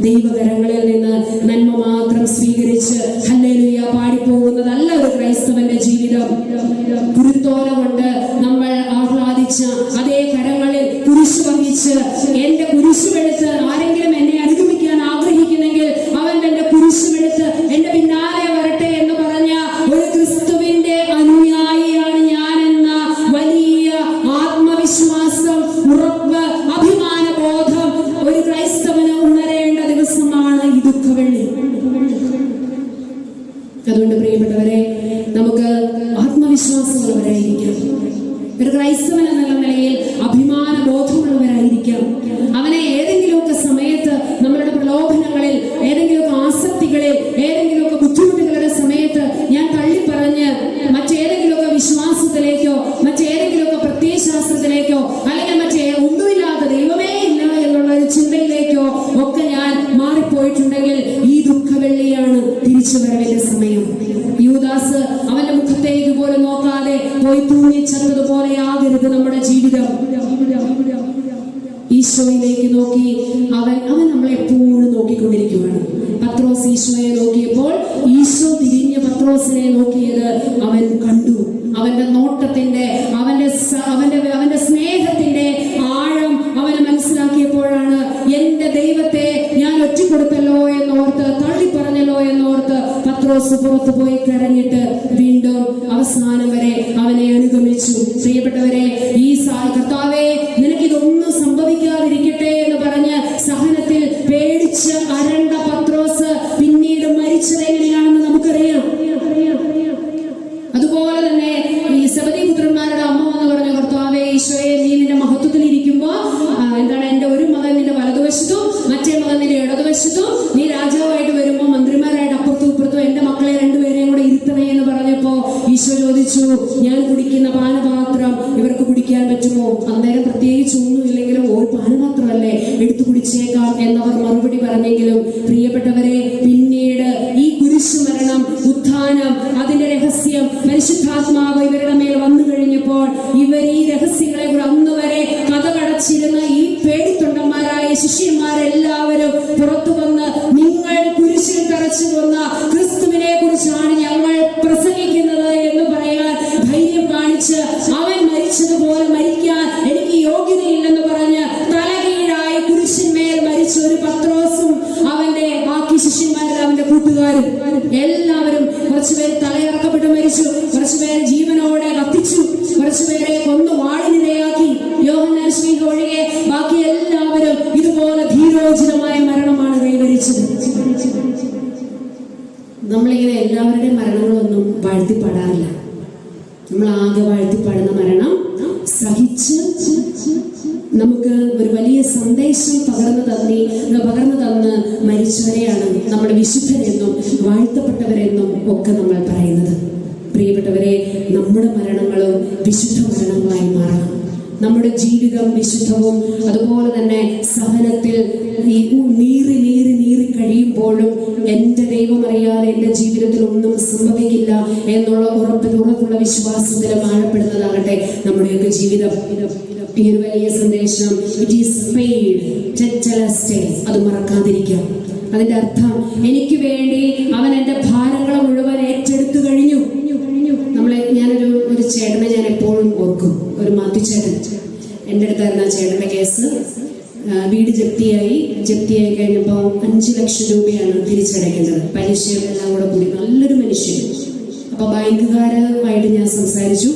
S1: ദൈവകരങ്ങളിൽ നിന്ന് നന്മ മാത്രം സ്വീകരിച്ച് ഹല്ലേലൂയ പാടിപ്പോകുന്നതല്ല ഒരു ക്രൈസ്തവന്റെ ജീവിതം. കുരുത്തോല കൊണ്ട് നമ്മൾ ആഹ്ലാദിച്ച അതേ കരങ്ങളിൽ കുരിശ് വഹിച്ച്, എന്റെ കുരിശുമെടുത്ത് ആരെങ്കിലും എന്നെ അനുഗമിക്കാൻ ആഗ്രഹിക്കുന്നെങ്കിൽ അവൻ എന്റെ കുരിശുമെടുത്ത് എന്റെ പിന്നാലെ വരട്ടെ എന്ന് പറഞ്ഞ ഒരു ക്രിസ്തുവിന്റെ അനുയായിയാണ് ഞാനെന്ന വലിയ ആത്മവിശ്വാസം, ഉറപ്പ്, അഭിമാന ബോധം ഒരു ക്രൈസ്തവന് ഉണരേണ്ട ദിവസമാണ് ഈ ദുഃഖവെള്ളി. അതുകൊണ്ട് പ്രിയപ്പെട്ടവരെ, നമുക്ക് ആത്മവിശ്വാസമുള്ളവരായിരിക്കാം. ഒരു ക്രൈസ്തവൻ എന്നുള്ള നിലയിൽ അഭിമാന ബോധമുള്ളവരായിരിക്കാം. അവനെ ഏതെങ്കിലുമൊക്കെ സമയത്ത് നമ്മളുടെ പ്രലോഭനങ്ങളിൽ, ഏതെങ്കിലുമൊക്കെ ആസക്തികളിൽ, ഏതെങ്കിലുമൊക്കെ ബുദ്ധിമുട്ടുകളുടെ സമയത്ത് ഞാൻ തള്ളിപ്പറഞ്ഞ് മറ്റേതെങ്കിലുമൊക്കെ വിശ്വാസത്തിലേക്കോ, മറ്റേതെങ്കിലുമൊക്കെ പ്രത്യയശാസ്ത്രത്തിലേക്കോ, അല്ലെങ്കിൽ മറ്റേ ഒന്നുമില്ലാത്ത ദൈവമേ ഇല്ല എന്നുള്ള ഒരു ചിന്തയിലേക്കോ ഒക്കെ ഞാൻ മാറിപ്പോയിട്ടുണ്ടെങ്കിൽ ഈ ദുഃഖവെള്ളിയാണ് തിരിച്ചുവരവിന്റെ സമയം. യൂദാസ് അവന്റെ മുഖത്തേക്ക് പോലും നോക്കാതെ പോയി തൂങ്ങിച്ചതുപോലെയാകരുത് നമ്മുടെ ജീവിതം. ഈശോയിലേക്ക് നോക്കി അവൻ നമ്മളെ എപ്പോഴും നോക്കിക്കൊണ്ടിരിക്കുകയാണ്. പത്രോസ് ഈശോയെ നോക്കിയപ്പോൾ ഈശോ തിരിഞ്ഞ് പത്രോസിനെ നോക്കിയത് അവൻ കണ്ടു. അവന്റെ നോട്ടത്തിന്റെ, അവന്റെ സ്നേഹത്തിന്റെ ആഴം അവന് മനസ്സിലാക്കിയപ്പോഴാണ് എന്റെ ദൈവത്തെ ഞാൻ ഒറ്റപ്പെടുത്തല്ലോ എന്നോർത്ത്, തള്ളിപ്പറഞ്ഞല്ലോ എന്നോർത്ത് പത്രോസ് പുറത്തു പോയി കരഞ്ഞിട്ട് വീണ്ടും അവസാനം വരെ അവനെ അനുഗമിച്ചു. പ്രിയപ്പെട്ടവരെ, ഈ കർത്താവേ നിനക്കിതൊന്നും സംഭവിക്കാതിരിക്കട്ടെ എന്ന് പറഞ്ഞ് സഹനത്തിൽ പേടിച്ച് അരണ്ട പത്രോസ് പിന്നീട് മരിച്ചത് എങ്ങനെയാണെന്ന് നമുക്കറിയാം. അതുപോലെ തന്നെ ഈ സെബദീ പുത്രന്മാരുടെ അമ്മ എന്ന് പറഞ്ഞ, കർത്താവേ ഈശോയെ, നീ നിന്റെ മഹത്വത്തിൽ ഇരിക്കുമ്പോ പ്രത്യേകിച്ച് ഒന്നുമില്ലെങ്കിലും ഒരു പാനപാത്രമല്ലേ എടുത്തു കുടിച്ചേക്കാം എന്നവർ മറുപടി പറഞ്ഞെങ്കിലും പ്രിയപ്പെട്ടവരെ, പിന്നീട് ഈ കുരിശുമരണം, ഉത്ഥാനം, അതിന്റെ രഹസ്യം പരിശുദ്ധാത്മാവ് ഇവരുടെ മേൽ വന്നു കഴിഞ്ഞപ്പോൾ ഇവർ ഈ രഹസ്യങ്ങളെ കൂടെ അന്ന് വരെ കഥകടച്ചിരുന്ന ഈ പേടിത്തൊണ്ടന്മാരായ ശിഷ്യന്മാരെല്ലാവരും പുറത്തു വന്ന്, നിങ്ങൾ കുരിശിൽ തറച്ചു കൊന്ന ക്രിസ്തുവിനെ കുറിച്ചാണ് ഞങ്ങൾ പ്രസംഗിക്കുന്നത് എന്ന് പറയാൻ ധൈര്യം കാണിച്ച്, അവൻ മരിച്ചതുപോലെ മരിക്കാൻ എനിക്ക് യോഗ്യതയില്ലെന്ന് പറഞ്ഞ് തലകീഴായി കുരിശിന്മേൽ മരിച്ച ഒരു പത്രോസും അവന്റെ ബാക്കി ശിഷ്യന്മാരും അവന്റെ കൂട്ടുകാരും എല്ലാവരും, കുറച്ചുപേര് തലയിറക്കപ്പെട്ട് മരിച്ചു, കുറച്ചുപേരെ ജീവനോടെ കത്തിച്ചു, കുറച്ചുപേരെ കൊന്നു വാളിനിരയാക്കി. യോഹന്നാൻ ശ്ലീഹ ഒഴികെ ബാക്കി എല്ലാവരും ഇതുപോലെ ധീരോചിതമായ മരണമാണ് കൈവരിച്ചത്. നമ്മളിങ്ങനെ എല്ലാവരുടെയും മരണങ്ങളൊന്നും വാഴ്ത്തിപ്പാടാറില്ല. നമ്മൾ ആകെ വാഴ്ത്തിപ്പാടുന്ന മരണം സഹിച്ച് നമുക്ക് ഒരു വലിയ സന്ദേശം പകർന്നു തന്ന് മരിച്ചവരെയാണ് നമ്മുടെ വിശുദ്ധരെന്നും വാഴ്ത്തപ്പെട്ടവരെന്നും ഒക്കെ നമ്മൾ പറയുന്നത്. പ്രിയപ്പെട്ടവരെ, നമ്മുടെ മരണങ്ങളും വിശുദ്ധ മരണങ്ങളായി മാറണം. നമ്മുടെ ജീവിതം വിശുദ്ധവും അതുപോലെ തന്നെ സഹനത്തിൽ നീറി കഴിയുമ്പോഴും എൻ്റെ ദൈവം അറിയാതെ എൻ്റെ ജീവിതത്തിൽ ഒന്നും സംഭവിക്കില്ല എന്നുള്ള ഉറപ്പുള്ള വിശ്വാസത്തിൽ ആഴപ്പെടുന്നതാകട്ടെ നമ്മുടെയൊക്കെ ജീവിതം. ഈ ഒരു വലിയ സന്ദേശം, ഇറ്റ് ഈസ് പെയ്ഡ്, ടെറ്റലസ്റ്റേ, അത് മറക്കാതിരിക്കാം. അതിന്റെ അർത്ഥം, എനിക്ക് വേണ്ടി അവൻ എൻ്റെ ഭാരങ്ങളെ മുഴുവൻ ഏറ്റെടുത്തു കഴിഞ്ഞു. ഞാനൊരു ചേട്ടനെ ഞാൻ എപ്പോഴും ഓർക്കും, ഒരു മാത്യുച്ചേട്ടൻ. എൻ്റെ അടുത്തായിരുന്നു ആ ചേട്ടൻ്റെ കേസ്. വീട് ജപ്തിയായി കഴിഞ്ഞപ്പോൾ 5 ലക്ഷം രൂപയാണ് തിരിച്ചടയ്ക്കേണ്ടത്, പലിശയെല്ലാം കൂടെ കൂടി. നല്ലൊരു മനുഷ്യൻ. അപ്പോൾ ബാങ്കുകാരുമായിട്ട് ഞാൻ സംസാരിച്ചു.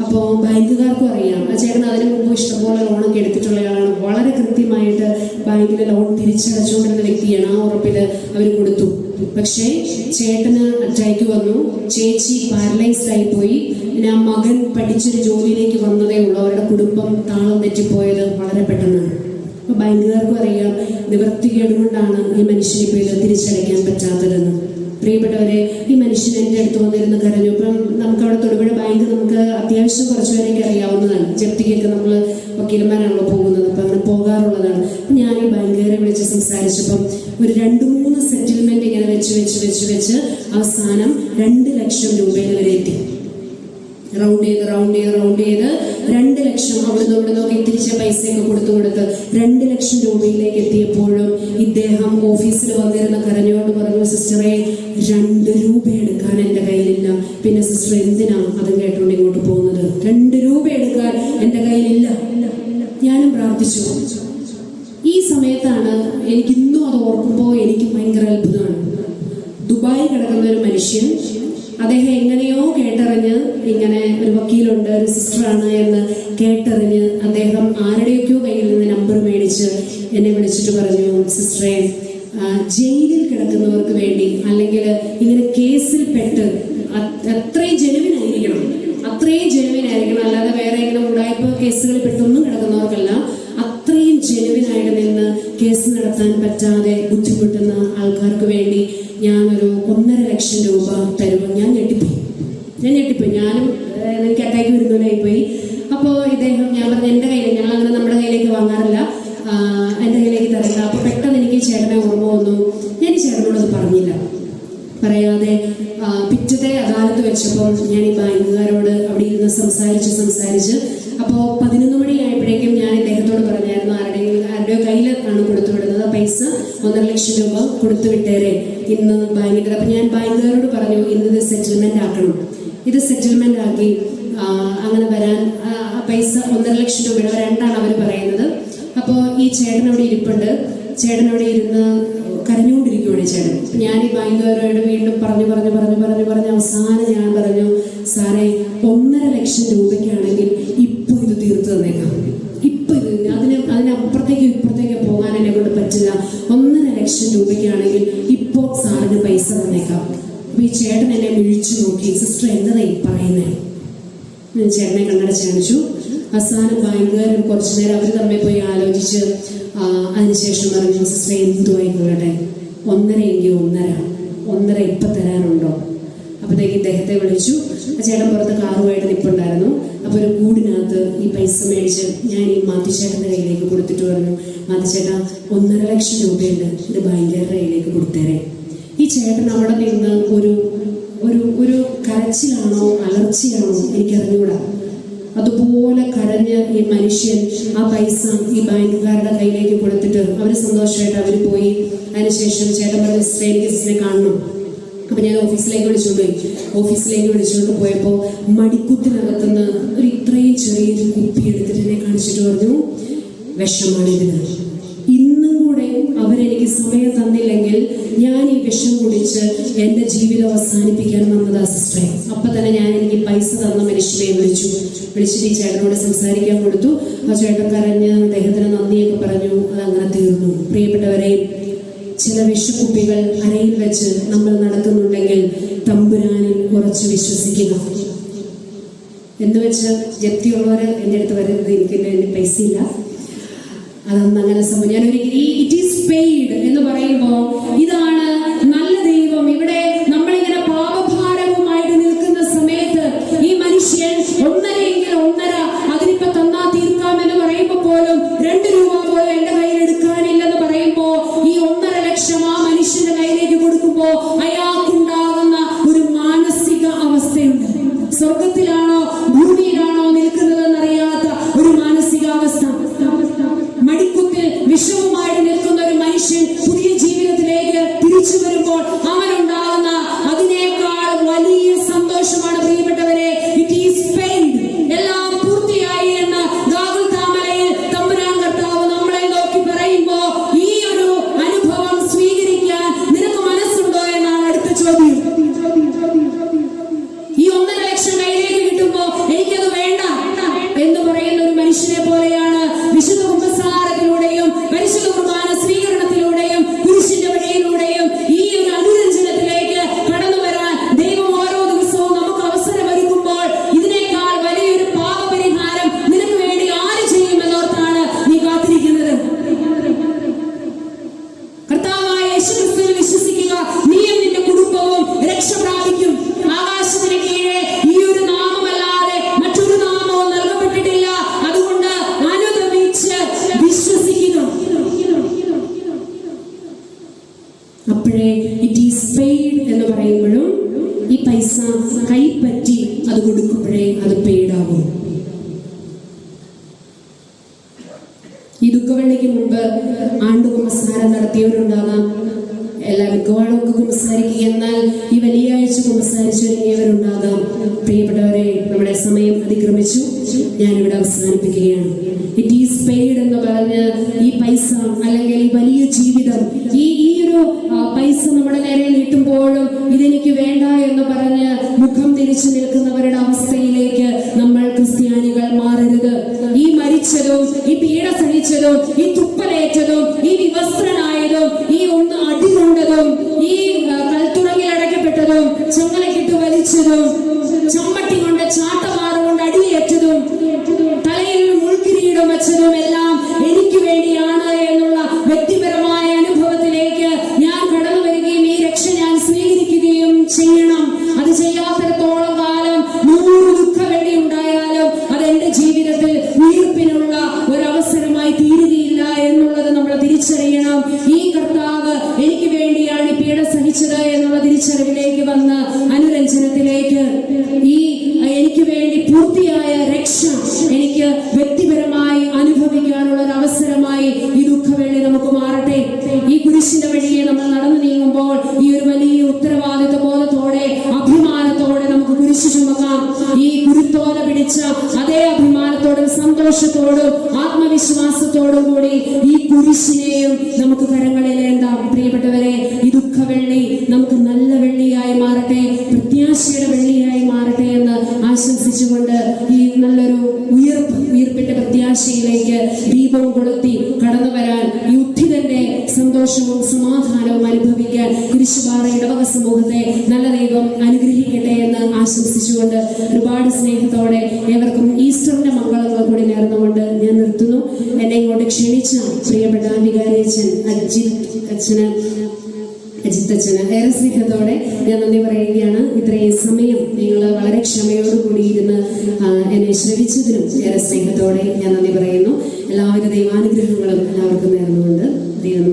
S1: അപ്പോൾ ബാങ്കുകാർക്കും അറിയാം, ആ ചേട്ടൻ അതിന് മുമ്പ് ഇഷ്ടംപോലെ ലോണൊക്കെ എടുത്തിട്ടുള്ളയാളാണ്. വളരെ കൃത്യമായിട്ട് ബാങ്കിലെ ലോൺ തിരിച്ചടച്ചുകൊണ്ടിരുന്ന വ്യക്തിയാണ്. ആ ഉറപ്പിൽ അവർ കൊടുത്തു. പക്ഷേ ചേട്ടന് അറ്റാക്ക് വന്നു, ചേച്ചി പാരലൈസ്ഡ് ആയിപ്പോയി. പിന്നെ ആ മകൻ പഠിച്ചൊരു ജോലിയിലേക്ക് വന്നതേ ഉള്ളൂ. അവരുടെ കുടുംബം താളം തെറ്റിപ്പോയത് വളരെ പെട്ടെന്നാണ്. അപ്പോൾ ബാങ്കുകാർക്കും അറിയാം നിവൃത്തികേട് കൊണ്ടാണ് ഈ മനുഷ്യനിപ്പോൾ ഇത് തിരിച്ചടയ്ക്കാൻ പറ്റാത്തതെന്ന്. പ്രിയപ്പെട്ടവരെ, ഈ മനുഷ്യൻ എൻ്റെ അടുത്ത് വന്നിരുന്ന് കരഞ്ഞു. ഇപ്പം നമുക്ക് അവിടെ തൊടുപുഴ ബാങ്ക് നമുക്ക് അത്യാവശ്യം കുറച്ച് പേരൊക്കെ അറിയാവുന്നതാണ്. ജപ്തിക്കൊക്കെ നമ്മൾ വക്കീലന്മാരാണല്ലോ പോകുന്നത്, അപ്പം അങ്ങനെ പോകാറുള്ളതാണ്. ഞാൻ ഈ ബാങ്കുകാരെ വിളിച്ച് സംസാരിച്ചപ്പം ഒരു 2-3 സെറ്റിൽമെന്റ് ഇങ്ങനെ വെച്ച് അവസാനം 2 ലക്ഷം രൂപയിൽ വരെ എത്തി. റൗണ്ട് ചെയ്ത് 2 ലക്ഷം അവിടെ നോക്കി തിരിച്ച പൈസയൊക്കെ കൊടുത്ത് 2 ലക്ഷം രൂപയിലേക്ക് എത്തിയപ്പോഴും ഇദ്ദേഹം ഓഫീസിൽ വന്നിരുന്ന കരഞ്ഞോണ്ട് പറഞ്ഞു, സിസ്റ്ററെ 2 രൂപ എടുക്കാൻ എൻ്റെ കയ്യിലില്ല. പിന്നെ സിസ്റ്റർ എന്തിനാ അതും കേട്ടോണ്ട് ഇങ്ങോട്ട് പോകുന്നത്? 2 രൂപ എടുക്കാൻ എൻ്റെ കയ്യിലില്ല. ഞാനും പ്രാർത്ഥിച്ചു. ഈ സമയത്താണ് എനിക്കിന്നും അത് ഓർക്കുമ്പോൾ എനിക്ക് ഭയങ്കര അത്ഭുതമാണ്. ദുബായി കിടക്കുന്ന ഒരു മനുഷ്യൻ, അദ്ദേഹം എങ്ങനെയോ കേട്ടറിഞ്ഞ്, ഇങ്ങനെ ഒരു വക്കീലുണ്ട്, ഒരു സിസ്റ്ററാണ് എന്ന് കേട്ടറിഞ്ഞ് അദ്ദേഹം ആരുടെയൊക്കെയോ കയ്യിൽ നിന്ന് നമ്പർ മേടിച്ച് എന്നെ വിളിച്ചിട്ട് പറഞ്ഞു, സിസ്റ്ററെ, ജയിലിൽ കിടക്കുന്നവർക്ക് വേണ്ടി, അല്ലെങ്കിൽ ഇങ്ങനെ കേസിൽ പെട്ട് അത്രയും ജെനുവിനായിരിക്കണം, അല്ലാതെ വേറെ ഇങ്ങനെ ഉടായ്പ കേസുകളിൽ പെട്ടൊന്നും കിടക്കുന്നവർക്കല്ല, അത്രയും ജെനുവിനായിട്ട് നിന്ന് കേസ് നടത്താൻ പറ്റാതെ ബുദ്ധിമുട്ടുന്ന ആൾക്കാർക്ക് വേണ്ടി ഞാനൊരു 1.5 ലക്ഷം രൂപ തരുമ്പോൾ ഞാൻ ഞെട്ടിപ്പോയി. ഞാനും എനിക്ക് അറ്റാക്ക് വരുന്നതിനായിപ്പോയി. അപ്പോൾ ഞാൻ പറഞ്ഞു, എൻ്റെ കയ്യിൽ, ഞങ്ങളങ്ങനെ നമ്മുടെ കയ്യിലേക്ക് വാങ്ങാറില്ല, എൻ്റെ കയ്യിലേക്ക് തരില്ല. അപ്പോൾ പെട്ടെന്ന് എനിക്ക് ചേട്ടനെ ഓർമ്മ വന്നു. ഞാൻ ഈ ചേട്ടനോടത് പറയാതെ പിറ്റത്തെ അദാലത്ത് വെച്ചപ്പോൾ ഞാൻ ഈ ബാങ്കുകാരോട് അവിടെ ഇരുന്ന് സംസാരിച്ച് അപ്പോൾ 11 മണിയായപ്പോഴേക്കും ഞാൻ ഇദ്ദേഹത്തോട് പറഞ്ഞായിരുന്നു, ആരുടെയോ കയ്യിൽ ആണ് കൊടുത്തു വിടുന്നത്, പൈസ 1.5 ലക്ഷം രൂപ കൊടുത്തു വിട്ടേരെ ഇന്ന് ബാങ്കിൻ്റെ. അപ്പം ഞാൻ ബാങ്കുകാരോട് പറഞ്ഞു, ഇന്നത് സെറ്റിൽമെന്റ് ആക്കണം. ഇത് സെറ്റിൽമെന്റ് ആക്കി അങ്ങനെ വരാൻ പൈസ 1.5 ലക്ഷം രൂപയുടെ 2 അവർ പറയുന്നത്. അപ്പോൾ ഈ ചേട്ടൻ അവിടെ ഇരിപ്പുണ്ട്. ചേട്ടനവിടെ ഇരുന്ന് കരഞ്ഞുകൊണ്ടിരിക്കുകയാണ് ചേട്ടൻ. ഞാൻ ഈ ബാങ്കുകാരോട് വീണ്ടും പറഞ്ഞ് അവസാനം ഞാൻ പറഞ്ഞു, സാറേ, 1.5 ലക്ഷം രൂപയ്ക്കാണെങ്കിൽ ഇപ്പോൾ ഇത് തീർത്തു തന്നേക്കാം. ഇപ്പം ഇത് അതിനപ്പുറത്തേക്ക് പോകാൻ എന്നെ കൊണ്ട് പറ്റില്ല. 1.5 ലക്ഷം രൂപയ്ക്കാണെങ്കിൽ ഇപ്പോൾ സാറിന് പൈസ തന്നേക്കാം. അപ്പോൾ ഈ ചേട്ടൻ എന്നെ വിളിച്ചു നോക്കി, സിസ്റ്റർ എന്നതായി പറയുന്നത്? ചേട്ടനെ കണ്ണടച്ച് കാണിച്ചു. അവസാനം ബാങ്കുകാരൻ കുറച്ചു നേരം അവർ തമ്മിൽ പോയി ആലോചിച്ച് അതിനുശേഷം പറഞ്ഞു, സിസ്റ്റർ എന്തുവായിക്കൊള്ളട്ടെ, 1.5 എങ്കിൽ 1.5 ഇപ്പം തരാനുണ്ടോ? അപ്പോഴത്തേക്ക് ഇദ്ദേഹത്തെ വിളിച്ചു. ആ ചേട്ടൻ പുറത്ത് കാറുമായിട്ട് നിൽപ്പുണ്ടായിരുന്നു. അപ്പോൾ ഒരു കൂടിനകത്ത് ഈ പൈസ മേടിച്ച് ഞാൻ ഈ മാത്തിച്ചേട്ടൻ്റെ കയ്യിലേക്ക് കൊടുത്തിട്ട് പറഞ്ഞു, മാത്തിച്ചേട്ടാ 1.5 ലക്ഷം രൂപയുണ്ട്, ഇത് ബാങ്കുകാരുടെ കയ്യിലേക്ക് കൊടുത്തേരെ. ഈ ചേട്ടൻ അവിടെ നിന്ന് ഒരു ഒരു ഒരു കരച്ചിലാണോ അലർച്ചയാണോ എനിക്കറിഞ്ഞൂടാ. അതുപോലെ കരഞ്ഞ് ഈ മനുഷ്യൻ ആ പൈസ ഈ ബാങ്കുകാരുടെ കയ്യിലേക്ക് കൊടുത്തിട്ട് അവർ സന്തോഷമായിട്ട് അവർ പോയി. അതിനുശേഷം ചേട്ടൻ പറഞ്ഞ സ്ട്രേഞ്ചേഴ്സിനെ കാണണം. അപ്പം ഞാൻ ഓഫീസിലേക്ക് വിളിച്ചുകൊണ്ട് പോയപ്പോൾ മടിക്കുത്തിനകത്തുനിന്ന് ഒരു ഇത്രയും ചെറിയൊരു കുപ്പി എടുത്തിട്ട് എന്നെ കാണിച്ചിട്ട് പറഞ്ഞു, വിഷമാണിതിന്. ഇന്നും കൂടെ അവരെനിക്ക് സമയം തന്നില്ലെങ്കിൽ ഞാൻ ഈ വിഷം കുടിച്ച് എൻ്റെ ജീവിതം അവസാനിപ്പിക്കാൻ വന്നതാ സിസ്റ്ററെ. അപ്പം തന്നെ ഞാൻ എനിക്ക് പൈസ തന്ന മനുഷ്യനെ വിളിച്ചിട്ട് ഈ ചേട്ടനോട് സംസാരിക്കാൻ കൊടുത്തു. ആ ചേട്ടൻ കരഞ്ഞ് അദ്ദേഹത്തിന് നന്ദിയൊക്കെ പറഞ്ഞു. അതങ്ങനെ തീർന്നു. പ്രിയപ്പെട്ടവരെ, ചില വിഷക്കുപ്പികൾ അരയിൽ വെച്ച് നമ്മൾ നടക്കുന്നുണ്ടെങ്കിൽ തമ്പുരാനിൽ കുറച്ച് വിശ്വസിക്കുക. എന്ന് വെച്ച് ജപ്തിയുള്ളവർ എൻ്റെ അടുത്ത് വരുന്നത് എൻ്റെ പൈസ ഇല്ല, അതൊന്നും അങ്ങനെ സംഭവം. ഞാനൊരു ഇറ്റ് ഈസ് പെയ്ഡ് എന്ന് പറയുമ്പോൾ ഇതാണ് നല്ല ദൈവം. ഇവിടെ നമ്മളിങ്ങനെ പാപഭാരവുമായിട്ട് നിൽക്കുന്ന സമയത്ത് ഈ മനുഷ്യൻ 1.5 അതിനിപ്പോ തന്നാ തീർക്കാമെന്ന് പറയുമ്പോൾ പോലും 2 രൂപ പോലും എന്റെ കയ്യിൽ എടുക്കാനില്ലെന്ന് പറയുമ്പോ ഈ 1.5 ലക്ഷം ആ മനുഷ്യന്റെ കയ്യിലേക്ക് കൊടുക്കുമ്പോ അയാൾക്കുണ്ടാകുന്ന ഒരു മാനസിക അവസ്ഥയുണ്ട്. സ്വർഗത്തിലാണോ ഭൂമിയിലാണോ നിൽക്കുന്നതെന്നറിയാത്ത ഒരു മാനസികാവസ്ഥ. മടിക്കുത്തിൽ വിഷവുമായിട്ട് നിൽക്കുന്ന ഒരു മനുഷ്യൻ പുതിയ ജീവിതത്തിലേക്ക് തിരിച്ചു വരുമ്പോൾ അവനുണ്ടാകുന്ന അതിനേക്കാൾ വലിയ സന്തോഷമാണ് പ്രിയപ്പെട്ടവരെ. ഇറ്റ് ഈസ് പെയ്ഡ്, എല്ലാം പൂർത്തിയായി എന്ന് ഗാഗുൽ താമരയിൽ തമ്പുരാൻ കർത്താവ് നമ്മളെ നോക്കി പറയുമ്പോ ഈ ഒരു അനുഭവം സ്വീകരിക്കാൻ നിനക്ക് മനസ്സുണ്ടോ എന്നാണ് അടുത്ത ചോദ്യം. ഈ 1.5 ലക്ഷം കയ്യിലേക്ക് കിട്ടുമ്പോ എനിക്കത് വേണ്ട എന്ന് പറയുന്ന ഒരു മനുഷ്യനെ പോലെയാണ് വിശുദ്ധ കുമ്പസാരത്തിലൂടെയും പരിശുദ്ധ കുർബാന സ്വീകരണത്തിലൂടെയും കുരിശിന്റെ വഴിയിലൂടെയും ഈ ഒരു അനുരഞ്ജനത്തിലേക്ക് കടന്നു വരാൻ ദൈവം ഓരോ ദിവസവും നമുക്ക് അവസരം ഒരുക്കുമ്പോൾ ഇതിനേക്കാൾ വലിയൊരു പാപപരിഹാരം നിനക്ക് വേണ്ടി ആര് ചെയ്യുമെന്നോർത്താണ് നീ കാത്തിരിക്കുന്നത്. കർത്താവായ യേശുക്രിസ്തുവിൽ വിശ്വസിക്കുക, നീയും നിന്റെ കുടുംബവും രക്ഷ പ്രാപിക്കും. ആകാശത്തിന് കീഴെ ഈ ഒരു നാമമല്ലാതെ മറ്റൊരു നാമവും നൽകപ്പെട്ടിട്ടില്ല. അതുകൊണ്ട് അനുദമിച്ച് വിശ്വസിക്കുക. അപ്പോഴേ ഇറ്റ് ഈസ് പെയ്ഡ് എന്ന് പറയുമ്പോഴും ഈ പൈസ കൈപ്പറ്റി അത് കൊടുക്കുമ്പോഴേ അത് പെയ്ഡ് ആകും. ഈ ദുഃഖവെള്ളിക്ക് മുമ്പ് ആണ്ടുകുമ്പസാരം നടത്തിയവരുണ്ടാകാം. എല്ലാ മിക്കവാറും ഒക്കെ കുമ്പസാരിക്കുക. എന്നാൽ ഈ വെള്ളിയാഴ്ച കുമ്പസാരിച്ചൊരുങ്ങിയവരുണ്ടാകാം. പ്രിയപ്പെട്ടവരെ, നമ്മുടെ സമയം അതിക്രമിച്ചു. ഞാനിവിടെ അവസാനിപ്പിക്കുകയാണ്. ഇറ്റ് ഈസ് പെയ്ഡ് എന്ന് പറഞ്ഞ് ഈ പൈസ അല്ലെങ്കിൽ ഈ വലിയ ജീവിതം, ഈ ഒരു പൈസ നമ്മുടെ നേരെ നീട്ടുമ്പോഴും ഇതെനിക്ക് വേണ്ട എന്ന് പറഞ്ഞ് മുഖം തിരിച്ചു നിൽക്കുന്നവരുടെ അവസ്ഥയിലേക്ക് നമ്മൾ ക്രിസ്ത്യാനികൾ മാറരുത്. ഈ മരിച്ചതും ഈ പീഡ സഹിച്ചതും ഈ തുപ്പലേറ്റതും ഈ വിവസ്ത്രനായതും ഈ ഒന്ന് അടികൊണ്ടതും ഈ കൽത്തുറങ്ങിൽ അടയ്ക്കപ്പെട്ടതും ചങ്ങലക്കിട്ട് വലിച്ചതും ചമ്മട്ടി കൊണ്ട് ചാട്ടമാറുകൊണ്ട് അടിയേറ്റതും തലയിൽ ഒരു മുൾക്കിരീടം വെച്ചതും എല്ലാം എനിക്ക് വേണ്ടിയാണ് എന്നുള്ള വ്യക്തിപരമായ അനുഭവത്തിലേക്ക് ഞാൻ കടന്നു വരികയും ഈ രക്ഷ ഞാൻ സ്വീകരിക്കുകയും ചെയ്യണം. അത് ചെയ്യാത്തിടത്തോളം കാലം 100 ദുഃഖവെള്ളി ഉണ്ടായാലും അത് എന്റെ ജീവിതത്തിൽ ഉയർപ്പിനുള്ള ഒരവസരമായി തീരുകയില്ല എന്നുള്ളത് നമ്മൾ തിരിച്ചറിയണം. ഈ കർത്താവ് എനിക്ക് വേണ്ടിയാണ് ഈ പീഡ സഹിച്ചത് എന്നുള്ള തിരിച്ചറിവിലേക്ക് വന്ന് അനുരഞ്ജനത്തിലേക്ക് ഈ എനിക്ക് വേണ്ടി പൂർത്തിയായ രക്ഷ എനിക്ക് വ്യക്തിപരമായി അനുഭവിക്കാനുള്ള ഒരു അവസരമായി ഈ ദുഃഖവേളി നമുക്ക് മാറട്ടെ. ഈ കുരിശിന്റെ വഴിയെ നമ്മൾ നടന്നു നീങ്ങുമ്പോൾ ഈ ഒരു വലിയ ഉത്തരവാദിത്വ ബോധത്തോടെ അഭിമാനത്തോടെ നമുക്ക് കുരിശ് ചുമക്കാം. ഈ കുരുത്തോല പിടിച്ച അതേ അഭിമാനത്തോടും സന്തോഷത്തോടും ആത്മവിശ്വാസത്തോടും കൂടി ഈ കുരിശിനെയും നമുക്ക് കരങ്ങളിലേന്താം. പ്രിയപ്പെട്ടവരെ, ഈ ദുഃഖവെള്ളി നമുക്ക് നല്ല വെള്ളിയായി മാറട്ടെ, പ്രത്യാശയുടെ വെള്ളിയായി മാറട്ടെ എന്ന് ആശംസിച്ചുകൊണ്ട് ഈ നല്ലൊരു ഉയർപ്പിന്റെ പ്രത്യാശയിലേക്ക് ദീപം കൊളുത്തി കടന്നു വരാൻ ഈ ഉദ്ധിതന്റെ സന്തോഷവും സമാധാനവും അനുഭവിക്കാൻ കുരിശുപാറ ഇടവക സമൂഹത്തെ നല്ല ദൈവം അനുഗ്രഹിക്കട്ടെ എന്ന് ആശംസിച്ചുകൊണ്ട് ഒരുപാട് സ്നേഹത്തോടെ ഏവർക്കും ഈസ്റ്ററിന്റെ മംഗളങ്ങൾ കൂടി നേർന്നുകൊണ്ട് ഞാൻ നിർത്തുന്നു. എന്നെ ഇങ്ങോട്ട് ക്ഷണിച്ച പ്രിയപ്പെട്ട വികാരി അച്ഛൻ അജിത്ത് സിദ്ധച്ചന് ഏറെ സ്നേഹത്തോടെ ഞാൻ നന്ദി പറയുകയാണ്. ഇത്രയും സമയം നിങ്ങൾ വളരെ ക്ഷമയോടുകൂടി ഇരുന്ന് എന്നെ ശ്രവിച്ചതിനും ഏറെ സ്നേഹത്തോടെ ഞാൻ നന്ദി പറയുന്നു. എല്ലാവിധ ദൈവാനുഗ്രഹങ്ങളും എല്ലാവർക്കും നേർന്നുകൊണ്ട് ദൈവം